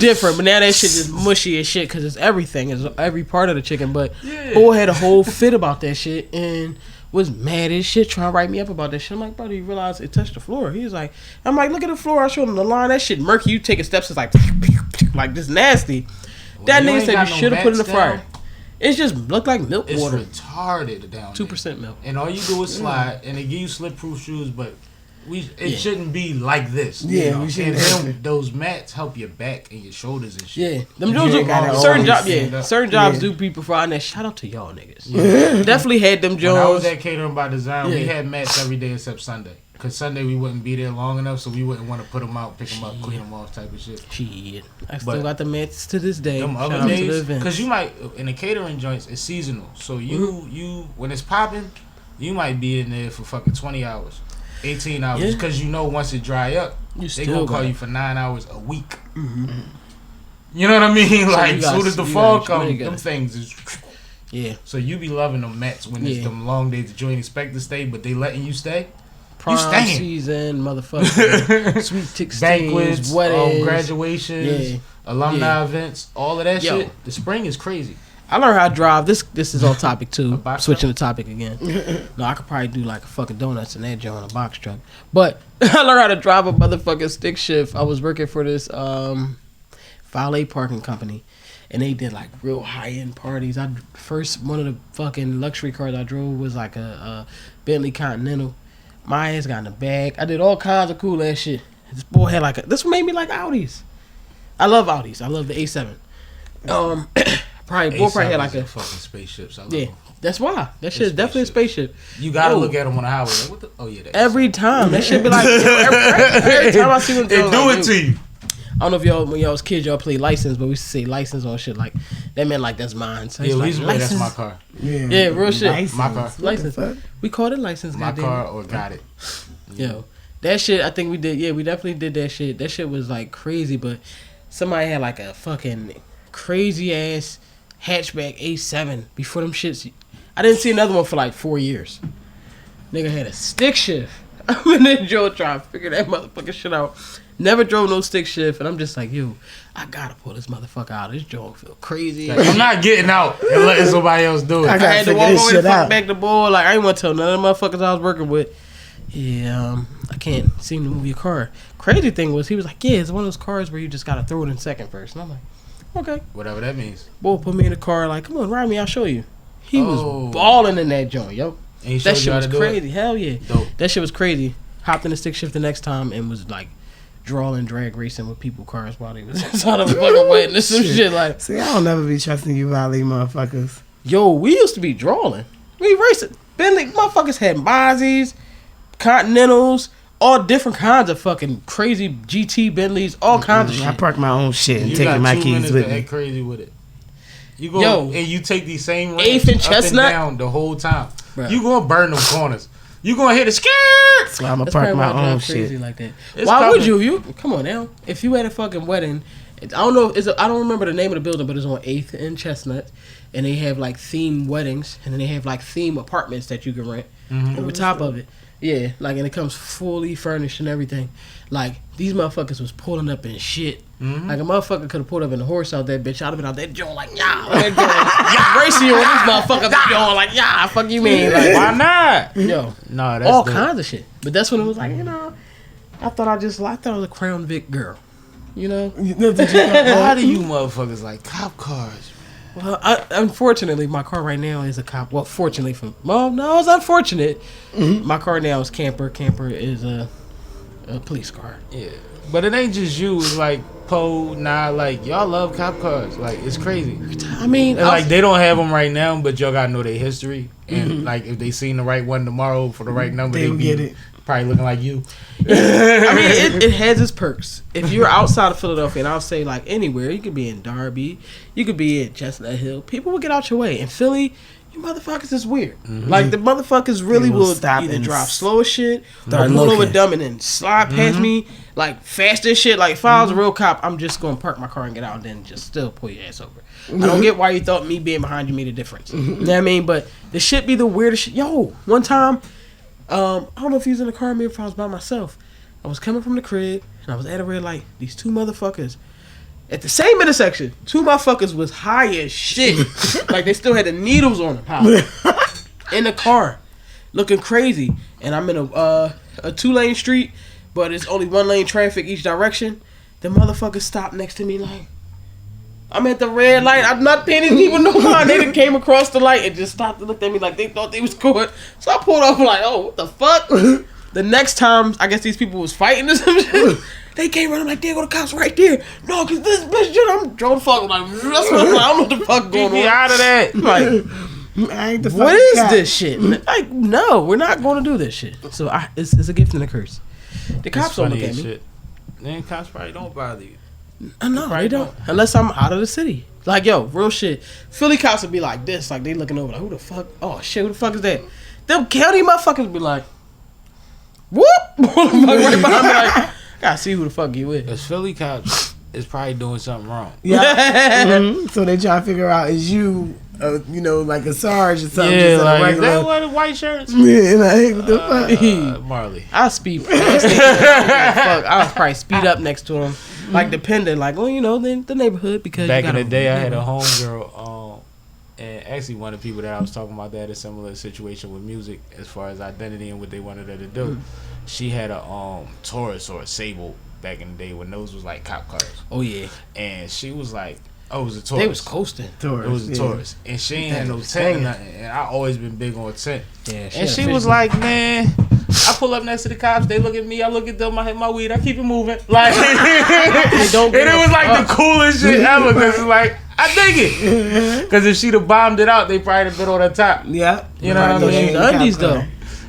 different. But now that shit is mushy as shit because it's everything. It's every part of the chicken. But boy had a whole fit about that shit and was mad as shit trying to write me up about that shit. I'm like, bro, do you realize it touched the floor? He was like, I'm like, look at the floor. I showed him the line. That shit murky. You taking steps, it's like this nasty. That you nigga ain't said you got no should have put it in the mats fryer. down, It just looked like milk It's water. retarded down 2% milk. And all you do is slide, and they give you slip-proof shoes, but it shouldn't be like this. Yeah, you know? we shouldn't And have them, those mats help your back and your shoulders and shit. Yeah, them You dudes ain't gotta certain always jobs. stand Yeah, up. certain jobs Yeah. do be providing that. Shout out to y'all niggas. Definitely had them When I was jobs. at Catering by Design, we Yeah. had mats every day except Sunday. Because Sunday we wouldn't be there long enough, so we wouldn't want to put them out, pick them up, clean them off type of shit. Shit, I still But got the mats to this day. Them Shout other out to the days, event. because you might, in the catering joints, it's seasonal. So you when it's popping, you might be in there for fucking 20 hours, 18 hours. Yeah. Because you know once it dry up, You they still gonna call got you it. for 9 hours a week. You know what I mean? Like, you got- soon as the you fall got- you comes, got them it. things is... Yeah, So you be loving them mats when it's Yeah. them long days that you ain't expect to stay, but they letting you stay. prime staying. season, motherfucker. Sweet 16s, Banquets, weddings. graduations, Yeah. alumni Yeah. events, all of that Yo. shit. The spring is crazy. I learned how to drive. This is on topic too. box Switching the topic again. No, I could probably do like a fucking donuts in that joint, a box truck. But I learned how to drive a motherfucking stick shift. I was working for this valet parking company, and they did like real high end parties. First one of the fucking luxury cars I drove was like a Bentley Continental. My ass got in the bag. I did all kinds of cool ass shit. This boy had like this made me like Audis. I love Audis. I love the A7. Probably had like a fucking spaceships. I love yeah. them. That's why that shit is definitely a spaceship. You gotta look at them on the highway. Like, what the? Oh yeah. Every time that shit be like every time I see them, They do like, it to you. I don't know if y'all when y'all was kids y'all played license, but we used to say license on shit like that meant like that's mine. So Yeah, we like, used to play that's my car. Yeah, real shit. License. My car. License. We called it license. My goddamn. car or got it. Yo, that shit. I think we did. Yeah, we definitely did that shit. That shit was like crazy, but somebody had like a fucking crazy ass hatchback A7 before them shits. I didn't see another one for like 4 years. Nigga had a stick shift. I'm in that joint trying to figure that motherfucking shit out. Never drove no stick shift, and I'm just like, yo, I gotta pull this motherfucker out. This joint feel crazy. I'm not getting out and letting somebody else do it. I I gotta had to figure walk this away shit the fuck out. back the board. Like I didn't want to tell none of the motherfuckers I was working with. Yeah, I can't seem to move your car. Crazy thing was he was like, yeah, it's one of those cars where you just gotta throw it in second first. And I'm like, okay. Whatever that means. Boy put me in the car like, come on, ride me, I'll show you. He Oh. was balling in that joint, yo. And he That showed shit you how was to do crazy. it? Hell yeah. Dope. That shit was crazy. Hopped in the stick shift the next time and was like draw and drag racing with people cars while they was inside of a fucking wedding and some shit like. See, I don't never be trusting you, Marlie, motherfuckers. Yo, we used to be drawing. We racing. Bentley motherfuckers had Marsaes, Continentals, all different kinds of fucking crazy GT Bentleys, all kinds of I shit. park my own shit and You taking got my 2 keys minutes with to me. act crazy with it. You go Yo. and you take these same Eighth ramps and up Chestnut? and down the whole time. Bruh. You gonna burn them corners. You gonna hit a skirt. So I'm gonna That's park probably my why I drive own crazy shit. like that. It's Why would coming. you? Come on now. If you had a fucking wedding, I don't know. I don't remember the name of the building, but it's on 8th and Chestnut, and they have like theme weddings, and then they have like theme apartments that you can rent over top of it. Yeah, like and it comes fully furnished and everything. Like these motherfuckers was pulling up in shit. Like a motherfucker could have pulled up in a horse out that bitch. I'd have been out that joint like racing you on this motherfucker joint like fuck you mean like Why not? yo No, that's all dope. kinds of shit. But that's when it was like I thought I was a Crown Vic girl. You know? Why do you motherfuckers like cop cars? Well, unfortunately, my car right now is a cop. Well, fortunately no, it's unfortunate. My car now is camper. Camper is a police car. Yeah, but it ain't just you. It's like Poe, like y'all love cop cars. Like it's crazy. I mean, And like they don't have them right now, but y'all gotta know their history. And like if they seen the right one tomorrow for the right number, They they will be get it. probably looking like you. I mean, it has its perks. If you're outside of Philadelphia, and I'll say like anywhere, you could be in Darby, you could be in Chestnut Hill. People will get out your way. In Philly, you motherfuckers is weird. Like the motherfuckers really They will will stop either and drive slow as shit, or start pull over looking. dumb and then slide past me like fast as shit. Like if I was a real cop, I'm just gonna park my car and get out and then just still pull your ass over. I don't get why you thought me being behind you made a difference. You know what I mean? But the shit be the weirdest shit. Yo, one time. I don't know if he was in the car with me or if I was by myself. I was coming from the crib and I was at a red light. These 2 motherfuckers at the same intersection. 2 motherfuckers was high as shit. Like they still had the needles on them. In the car, looking crazy. And I'm in a 2-lane street, but it's only 1-lane traffic each direction. The motherfuckers stopped next to me like, I'm at the red light. I'm not paying these people no mind. They done came across the light and just stopped and looked at me like they thought they was going. So I pulled off like, oh, what the fuck? The next time, I guess these people was fighting or some shit. They came running like, there go the cops right there. No, cause this bitch, I'm drunk the fuck. Like, that's what I'm like, I don't know what the fuck Get going me on. out of that. Like, I ain't the what fucking is cop. this shit? Like, no, we're not going to do this shit. So it's a gift and a curse. The cops don't look at me. Shit. Then cops probably don't bother you. No, Right they don't. Unless I'm out of the city. Like, yo, real shit. Philly cops would be like this. Like, they looking over like, who the fuck? Oh, shit, who the fuck is that? Them county motherfuckers be like, whoop! right behind me like, gotta see who the fuck you is. Cause Philly cops is probably doing something wrong. Yeah. So they try to figure out is you, like a sarge or something. Yeah, just in a like regular. that one white shirts. Yeah, like what the fuck? Marlie. I speed. I was probably speed up next to him. Like, depending. Like, well, the neighborhood. Because Back you in gotta, the day, I had a homegirl, and actually one of the people that I was talking about that had a similar situation with music as far as identity and what they wanted her to do. She had a Taurus or a Sable back in the day when those was like cop cars. Oh, yeah. And she was like, Oh, it was a Taurus. They was coasting. Taurus, It was a yeah. Taurus, and she ain't had no tent or nothing. And I always been big on tent. Yeah, And she was like, man, I pull up next to the cops. They look at me. I look at them. I hit my weed. I keep it moving. Like, don't and it was like the coolest shit ever. Because it's like, I dig it. Because if she'd have bombed it out, they probably have been on the top. Yeah. You know what I mean? The undies though.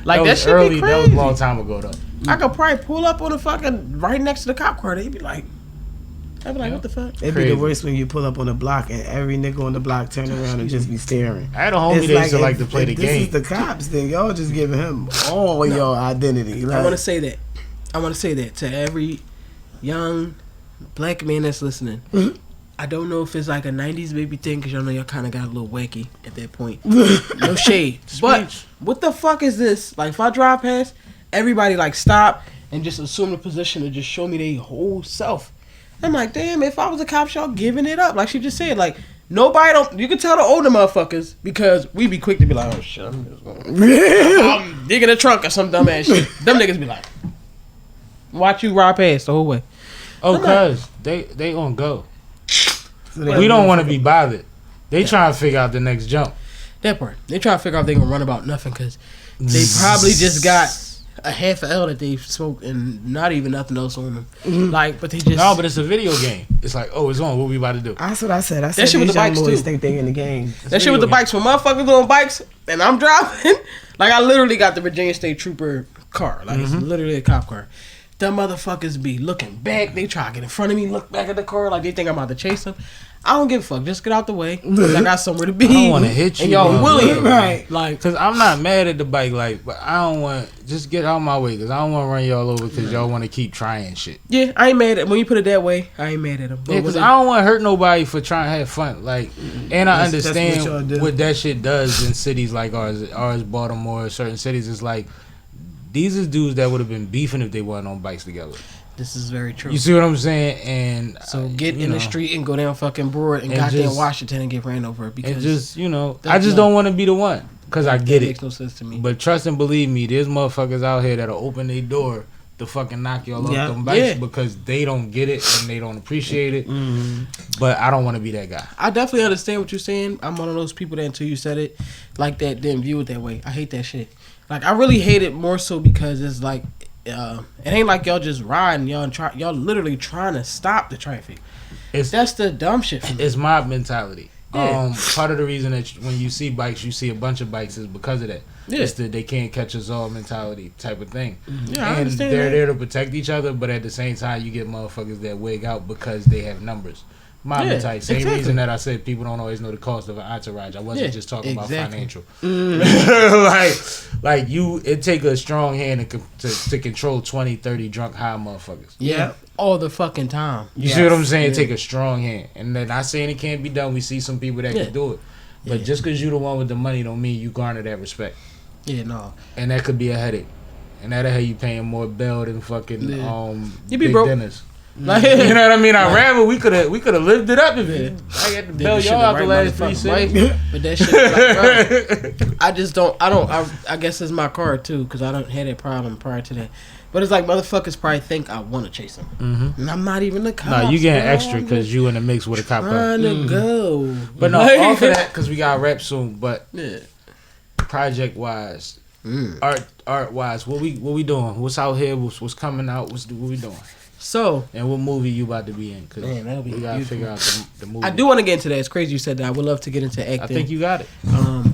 Like that shit early. be That was crazy. a long time ago though. I could probably pull up on the fucking right next to the cop car. They'd be like, I'd be like, what the fuck? It'd be the worst when you pull up on the block and every nigga on the block turn around and just be staring. I had a homie that used to like to play the if game. This is the cops, then y'all just giving him all your identity. Like, I want to say that. I want to say that to every young black man that's listening. I don't know if it's like a 90s baby thing because y'all know y'all kind of got a little wacky at that point. No shade. But what the fuck is this? Like if I drive past, everybody like stop and just assume the position and just show me their whole self. I'm like, damn, if I was a cop, y'all giving it up. Like she just said, like, nobody don't, you can tell the older motherfuckers because we be quick to be like, oh shit, I'm just I'm digging the trunk or some dumb ass shit. Them niggas be like, watch you ride past the whole way. Oh, cuz they on go. so We don't want to be bothered. They trying to figure out the next jump. That part. They try to figure out if they gonna run about nothing because they probably just got a half a L that they smoked and not even nothing else on them. Like, but they just No, but it's a video game. It's like, oh, it's on. What we about to do? That's what I said. I said shit with these the young bikes, boys too. think they in the game. that shit with the bikes. When motherfuckers on bikes and I'm driving, like I literally got the Virginia State Trooper car. Like it's literally a cop car. Them motherfuckers be looking back. They try to get in front of me, look back at the car like they think I'm about to chase them. I don't give a fuck. Just get out the way. 'Cause I got somewhere to be. I don't want to hit you. And y'all willing. Right. Like, Cause I'm not mad at the bike, like, but I don't want just get out my way, cause I don't want to run y'all over, cause y'all want to keep trying shit. yeah, I ain't mad at when you put it that way. I ain't mad at them. Yeah, cause I don't want to hurt nobody for trying to have fun, like, and I That's what y'all understand do. what that shit does in cities like ours, Baltimore, certain cities. It's like these is dudes that would have been beefing if they wasn't on bikes together. This is very true. You see what I'm saying? And So get you in the know, street and go down fucking Broad and And goddamn just- Washington and get ran over and because just I That's just no- don't want to be the one, cause I get that it. makes no sense to me. But trust and believe me, there's motherfuckers out here that'll open their door to fucking knock y'all Yeah. off them bikes Yeah. because they don't get it and they don't appreciate it. But I don't want to be that guy. I definitely understand what you're saying. I'm one of those people that until you said it like that, didn't view it that way. I hate that shit. Like I really hate it more so because it's like it ain't like y'all just riding, y'all literally trying to stop the traffic. That's the dumb shit for me. It's mob mentality. Yeah. Part of the reason that when you see bikes, you see a bunch of bikes is because of that. Yeah. It's the they can't catch us all mentality type of thing. Yeah, I And understand they're that. there to protect each other, but at the same time, you get motherfuckers that wig out because they have numbers. Mob Yeah, mentality. Same exactly. reason that I said people don't always know the cost of an entourage. I wasn't Yeah, just talking exactly. about financial. Mm. like it take a strong hand to control 20, 30 drunk high motherfuckers. Yeah, all the fucking time. You see what I'm saying? Yeah. Take a strong hand. And then not saying it can't be done. We see some people that Yeah. can do it. But Yeah. just because you the one with the money don't mean you garner that respect. Yeah, no. And that could be a headache. And that'll have you paying more bail than fucking Yeah. You be big broke. dinners. Like, You know what I mean? I rather we could have lived it up if I had to Did bail the shit y'all out the right last 3 motherfucking cents. way. But that shit, like, bro, I just don't. I guess it's my car too, because I don't had that problem prior to that. But it's like motherfuckers probably think I want to chase them, and I'm not even the cop. No, you getting extra because you in the mix with a cop car. trying to go. But no, Like- off of that, because we got rap soon. But Yeah. project wise, art wise, what we doing? What's out here? What's coming out? What we doing? So And what movie you about to be in? Cause Man, that'll be we gotta beautiful. figure out the movie. I do want to get into that. It's crazy you said that. I would love to get into acting. I think you got it.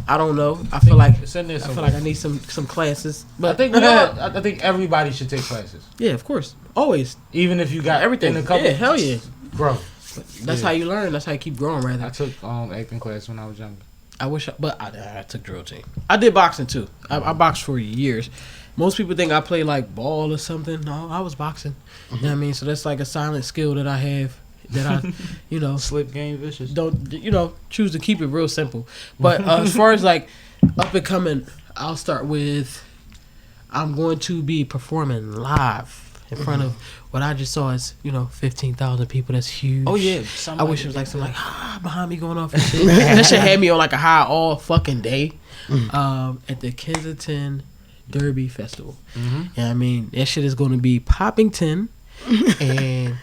I don't know. I feel like It's in there I feel somewhere. like I need some classes. But I think we all, I think everybody should take classes, yeah, of course, always. even if you got Everything. In a couple, Yeah, hell yeah. bro. That's how you learn. That's how you keep growing. Rather. I took acting class when I was younger. I wish, but I took drill team. I did boxing too. I boxed for years. Most people think I play like ball or something. No, I was boxing. You know what I mean? So that's like a silent skill that I have. That I, Slip game vicious. don't choose to keep it real simple. But as far as like up and coming, I'll start with. I'm going to be performing live in front of what I just saw as 15,000 people. That's huge. Oh yeah, I wish it was like something like behind me going off and shit. That shit had me on like a high all fucking day. At the Kensington Derby Festival. Yeah, I mean that shit is going to be Poppington, and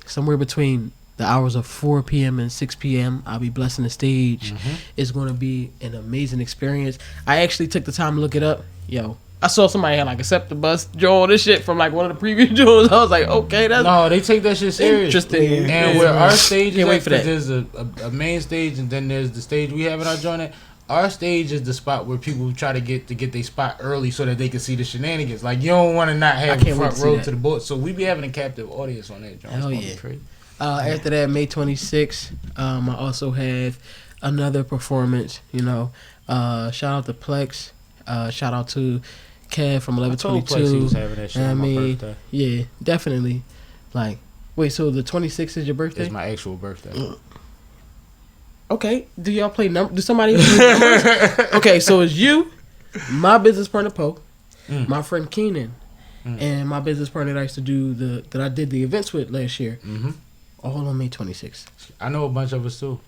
somewhere between the hours of 4 p.m. and 6 p.m. I'll be blessing the stage. Mm-hmm. It's going to be an amazing experience. I actually took the time to look it up. Yo, I saw somebody had like a SippinWitSammie joint this shit from like one of the previous joints. I was like, okay, that's No, they take that shit serious. interesting. Yeah. And where our stage is Can't wait at, for that. 'cause there's a main stage and then there's the stage we have in our joint at. Our stage is the spot where people try to get their spot early so that they can see the shenanigans. Like, you don't want to not have a can't wait front to see row that. to the boat. So we be having a captive audience on that joint. Hell It's gonna be yeah. crazy. After that, May 26th, I also have another performance. You know, shout out to Plex. Shout out to Kev from I told Plex he was 1122. having that shit I on my mean, birthday. yeah, definitely. Like, wait, so the 26th is your birthday? It's my actual birthday. Okay. Do y'all play numbers? Do somebody play numbers? Okay, so it's you, my business partner Poe, my friend Keenan, and my business partner that I used to do that I did the events with last year. Mm-hmm. All on May 26th. I know a bunch of us too.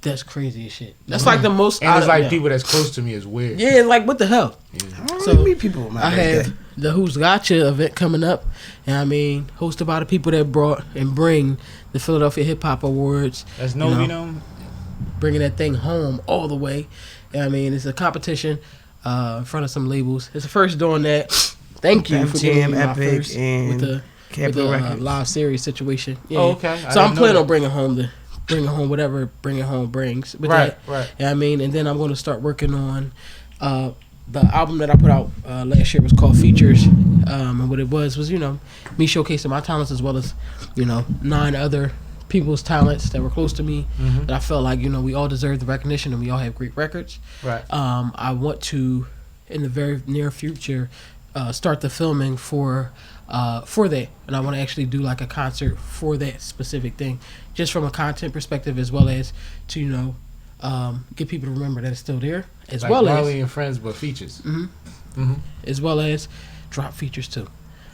That's crazy as shit. That's like the most. And it's like yeah. people that's close to me is weird. Yeah, it's like what the hell? Yeah. I don't So, really meet people with my I birthday. have the Who's Gotcha event coming up, and I mean, hosted by the people that brought and bring the Philadelphia Hip Hop Awards. That's You no, know. you know. Bringing that thing home all the way. I mean, it's a competition in front of some labels. It's the first doing that. Thank you for giving me my Epic, first and with the Capitol Records. live series situation. Yeah. Oh, okay. So I'm planning on bringing. bringing home whatever bringing home brings. With Right, that. right. Yeah, I mean, and then I'm going to start working on the album that I put out last year was called Features. And what it was you know me showcasing my talents as well as 9 other people's talents that were close to me Mm-hmm. that I felt like we all deserve the recognition and we all have great records. Right. I want to in the very near future start the filming for that, and I want to actually do like a concert for that specific thing, just from a content perspective as well as to get people to remember that it's still there, as Like well Marlie as and Friends, but features. as well as drop features too.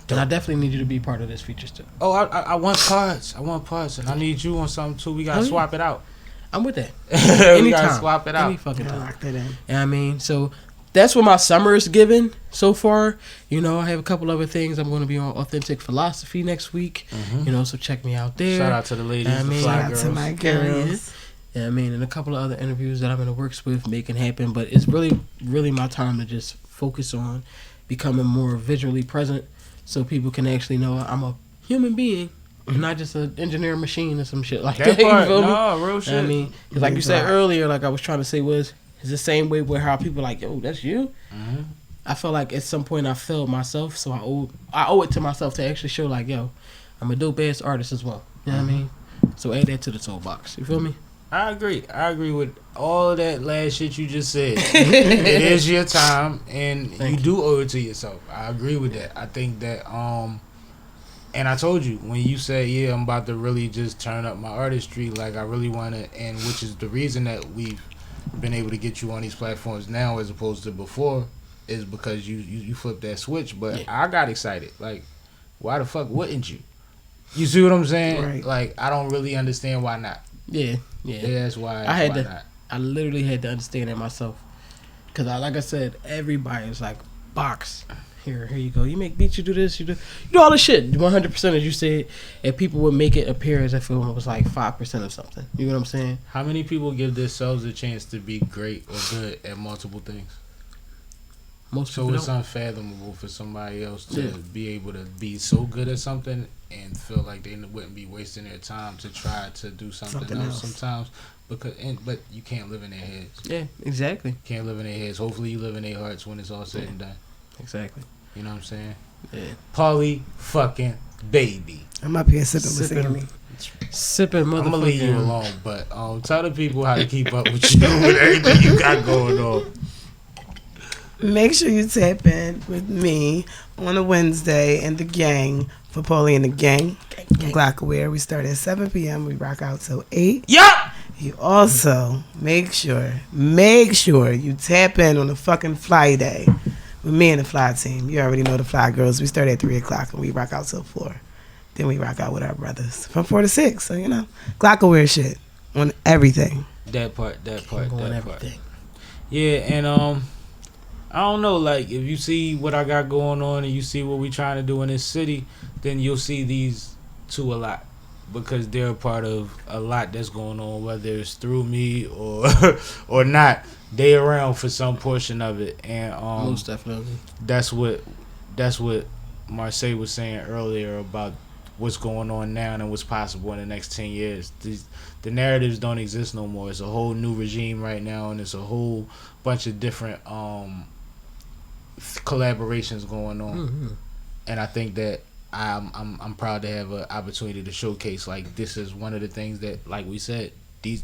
And I definitely need you to be part of this features too. Oh, I want parts. I want parts, and I need you on something too. We gotta Oh, yeah. swap it out. I'm with that. We gotta Anytime. swap it out. Any fucking Yeah, time. lock that in. Yeah, I mean, so that's what my summer is given so far. I have a couple other things. I'm going to be on Authentic Philosophy next week. So check me out there. Shout out to the ladies, I the mean, fly Shout out girls. to my Yeah, girls. yeah, I mean, and a couple of other interviews that I'm in the works with making happen. But it's really, really my time to just focus on becoming more visually present, so people can actually know I'm a human being, and not just an engineer machine or some shit like that. That part, You feel me? no, real shit. I mean, 'cause like you said earlier, like I was trying to say was the same way with how people like, yo, that's you. Mhm. I felt like at some point I failed myself, so I owe it to myself to actually show like, yo, I'm a dope ass artist as well. You know what I mean? So add that to the toolbox. You feel me? I agree with all of that last shit you just said. It is your time, and Thank you do owe it to yourself. I agree with that. I think that, and I told you when you said, yeah, I'm about to really just turn up my artistry, like I really want to, and which is the reason that we've been able to get you on these platforms now as opposed to before, is because you flipped that switch. But Yeah. I got excited. Like, why the fuck wouldn't you? You see what I'm saying? Right. Like, I don't really understand why not. Yeah. Yeah, that's why. I had why to- not. I literally had to understand that myself, cause like I said, everybody is like box. Here you go. You make beats. You do this. You do all the shit. 100% as you said, and people would make it appear as if it was like 5% of something. You know what I'm saying? How many people give themselves a chance to be great or good at multiple things? Most So people it's don't. unfathomable for somebody else to Yeah. be able to be so good at something and feel like they wouldn't be wasting their time to try to do something else sometimes. But you can't live in their heads. Yeah, exactly. Can't live in their heads. Hopefully you live in their hearts when it's all said and done. Exactly. You know what I'm saying? Yeah. PaulieBaby. I'm up here sipping with Sippin'. Sammie. Sipping motherfucking. I'm gonna leave you alone, but tell the people how to keep up with you with everything you got going on. Make sure you tap in with me on a Wednesday and the gang for Paulie and the gang. Glockaware. We start at 7 p.m. We rock out till 8. Yup! You also make sure you tap in on the fucking fly day with me and the fly team. You already know the fly girls. We start at 3 o'clock and we rock out till 4. Then we rock out with our brothers from 4 to 6. So, Glockaware shit on everything. That part. on everything. Yeah, and I don't know, like, if you see what I got going on and you see what we trying to do in this city, then you'll see these two a lot. because they're a part of a lot that's going on, whether it's through me or or not. They around for some portion of it, and most definitely. That's what Marsae was saying earlier about what's going on now and what's possible in the next 10 years. The narratives don't exist no more. It's a whole new regime right now, and it's a whole bunch of different collaborations going on. Mm-hmm. And I think that I'm proud to have an opportunity to showcase, like, this is one of the things that, like we said, these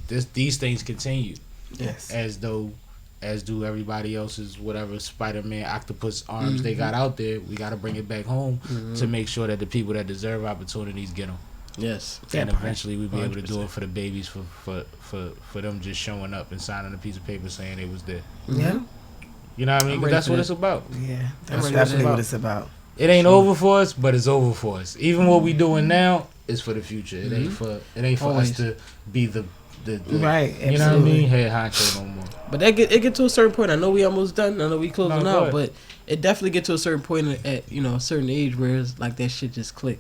things continue. Yes. As do everybody else's whatever Spider-Man octopus arms they got out there. We got to bring it back home to make sure that the people that deserve opportunities get them. Yes. And eventually we'll be able to do it for the babies, for them just showing up and signing a piece of paper saying they was there. Yeah. You know what I mean? That's what it's about. Yeah, that's definitely what it's about. It ain't over for us, but it's over for us. Even what we doing now is for the future. It ain't for us to be the right. You know what I mean? Head honcho no more. But it get to a certain point. I know we almost done. I know we closing out, but it definitely get to a certain point at a certain age where it's like that shit just click,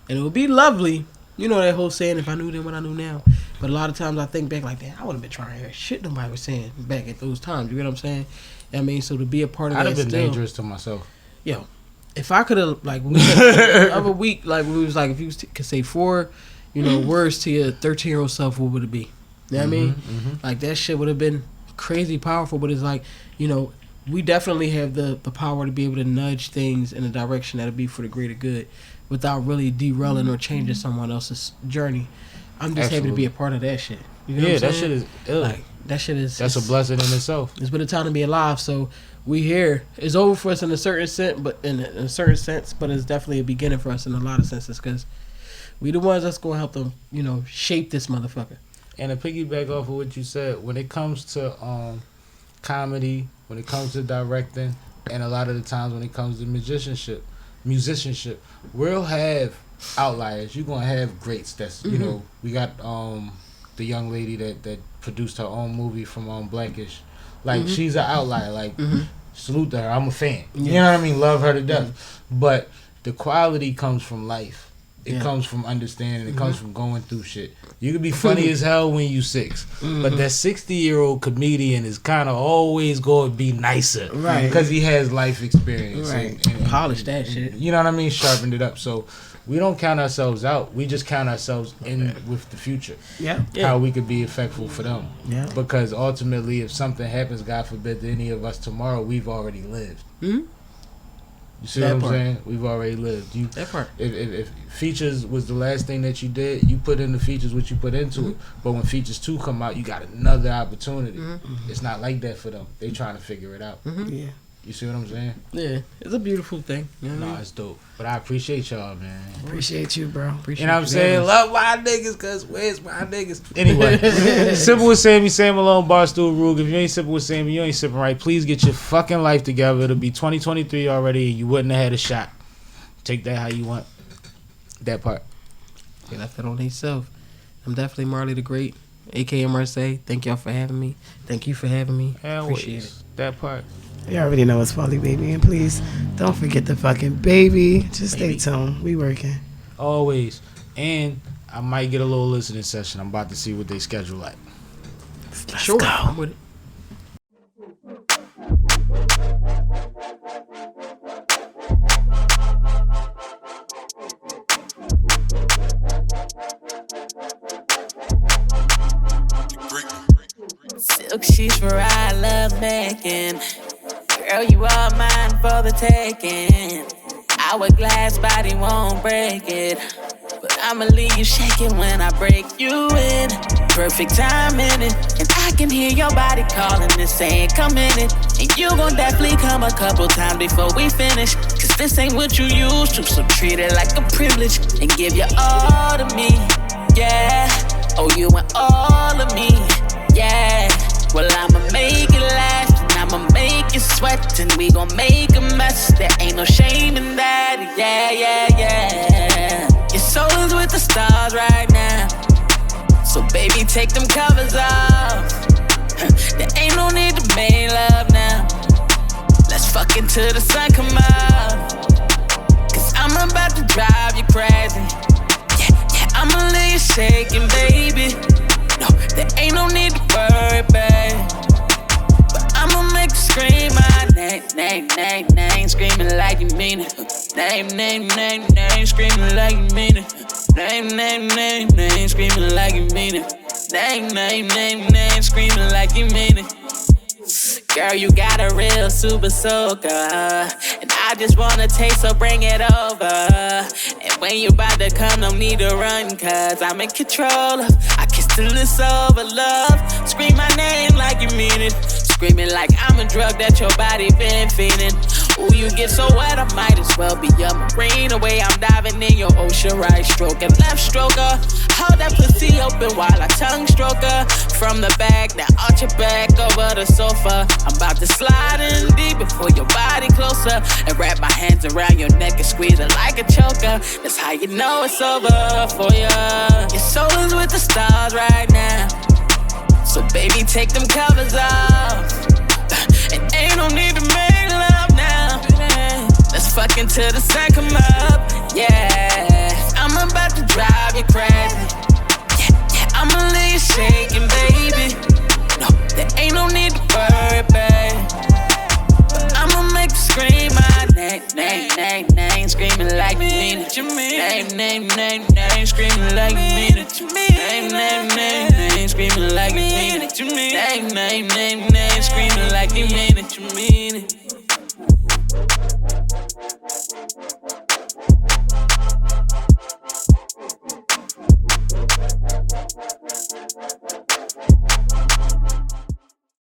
and it would be lovely. You know that whole saying, if I knew then what I knew now. But a lot of times I think back like, damn, I would have been trying to hear shit nobody was saying back at those times. You know what I'm saying? I mean, so to be a part of that, I'd have been dangerous to myself. Yo, if I could have, like, the other week, like, we was like, if you could say 4, words to your 13-year-old self, what would it be? You know what I mean? Like, that shit would have been crazy powerful, but it's like, we definitely have the power to be able to nudge things in a direction that'll be for the greater good without really derailing or changing someone else's journey. I'm just happy to be a part of that shit. You know what I'm that saying? shit is ill. Like, that shit is... That's a blessing in itself. It's been a time to be alive, so we here. It's over for us in a certain sense, but it's definitely a beginning for us in a lot of senses, because we the ones that's going to help them, shape this motherfucker. And to piggyback off of what you said, when it comes to comedy, when it comes to directing, and a lot of the times when it comes to musicianship, we'll have outliers. You're gonna have greats. That's we got the young lady that produced her own movie from Blackish. Like, she's an outlier. Like, salute to her. I'm a fan. You know what I mean? Love her to death. But the quality comes from life. It comes from understanding. It comes from going through shit. You can be funny as hell when you 6, but that 60-year-old comedian is kind of always going to be nicer, right? Because he has life experience, right? And polish that shit. You know what I mean? Sharpened it up. So we don't count ourselves out. We just count ourselves in with the future. Yeah. How we could be effective for them. Yeah. Because ultimately, if something happens, God forbid, to any of us tomorrow, we've already lived. Mm-hmm. You see what I'm saying? We've already lived. That part. If features was the last thing that you did, you put in the features what you put into it. But when features 2 come out, you got another opportunity. It's not like that for them. They trying to figure it out. Yeah. You see what I'm saying? Yeah, it's a beautiful thing. It's dope. But I appreciate y'all, man. Appreciate you, bro. You know what I'm saying? Love my niggas, cause where's my niggas? Anyway, Sippin with Sammie, Sam Malone, Barstool, Rug. If you ain't sipping with Sammie, you ain't sipping right. Please get your fucking life together. It'll be 2023 already, and you wouldn't have had a shot. Take that how you want. That part. They left it on themselves. I'm definitely Marlie the Great, a.k.a. Marsae. Thank y'all for having me. Thank you for having me. Appreciate it. That part. You already know it's PaulieBaby, and please don't forget the fucking baby. Just stay tuned. We working. Always. And I might get a little listening session. I'm about to see what they schedule like. Let's go. I'm with it. Silk sheets where I love making. Girl, you are mine for the taking. Hourglass body won't break it, but I'ma leave you shaking when I break you in. Perfect time in it, and I can hear your body calling and saying come in it. And you gon' definitely come a couple times before we finish, cause this ain't what you used to, so treat it like a privilege and give your all to me, yeah. Oh, you want all of me, yeah. Well, I'ma make it last, and I'ma make you sweat, and we gon' make a mess. There ain't no shame in that, yeah, yeah, yeah. Your soul is with the stars right now, so baby, take them covers off. There ain't no need to make love now. Let's fuck until the sun come up, cause I'm about to drive you crazy. Yeah, yeah, I'ma leave shaking, baby. No, there ain't no need to worry, babe. But I'ma make you scream my name, screaming like you mean it. Name, screaming like you mean it. Name, screaming like you mean it. Name, screaming like you mean it. Girl, you got a real super soaker, and I just wanna taste, so bring it over. And when you about to come, don't need to run, cause I'm in control of. I kiss till it's over, love. Scream my name like you mean it. Screaming like I'm a drug that your body been feeding. Ooh, you get so wet, I might as well be a marine. The way I'm diving in your ocean, right stroke and left stroker. Hold that pussy open while I tongue stroker. From the back, now arch your back over the sofa. I'm about to slide in deep before your body closer, and wrap my hands around your neck and squeeze it like a choker. That's how you know it's over for ya. Your soul is with the stars right now, so baby, take them covers off. And ain't no need to make love now. Let's fuck until the sun come up. Yeah, I'm about to drive you crazy. Yeah, I'ma leave you shaking, baby. No, there ain't no need to worry, babe. But I'ma make you scream my name, screaming like you mean it. Name, screaming like you mean it. Name, screaming like you mean it. Name, screaming like you mean it. You mean it.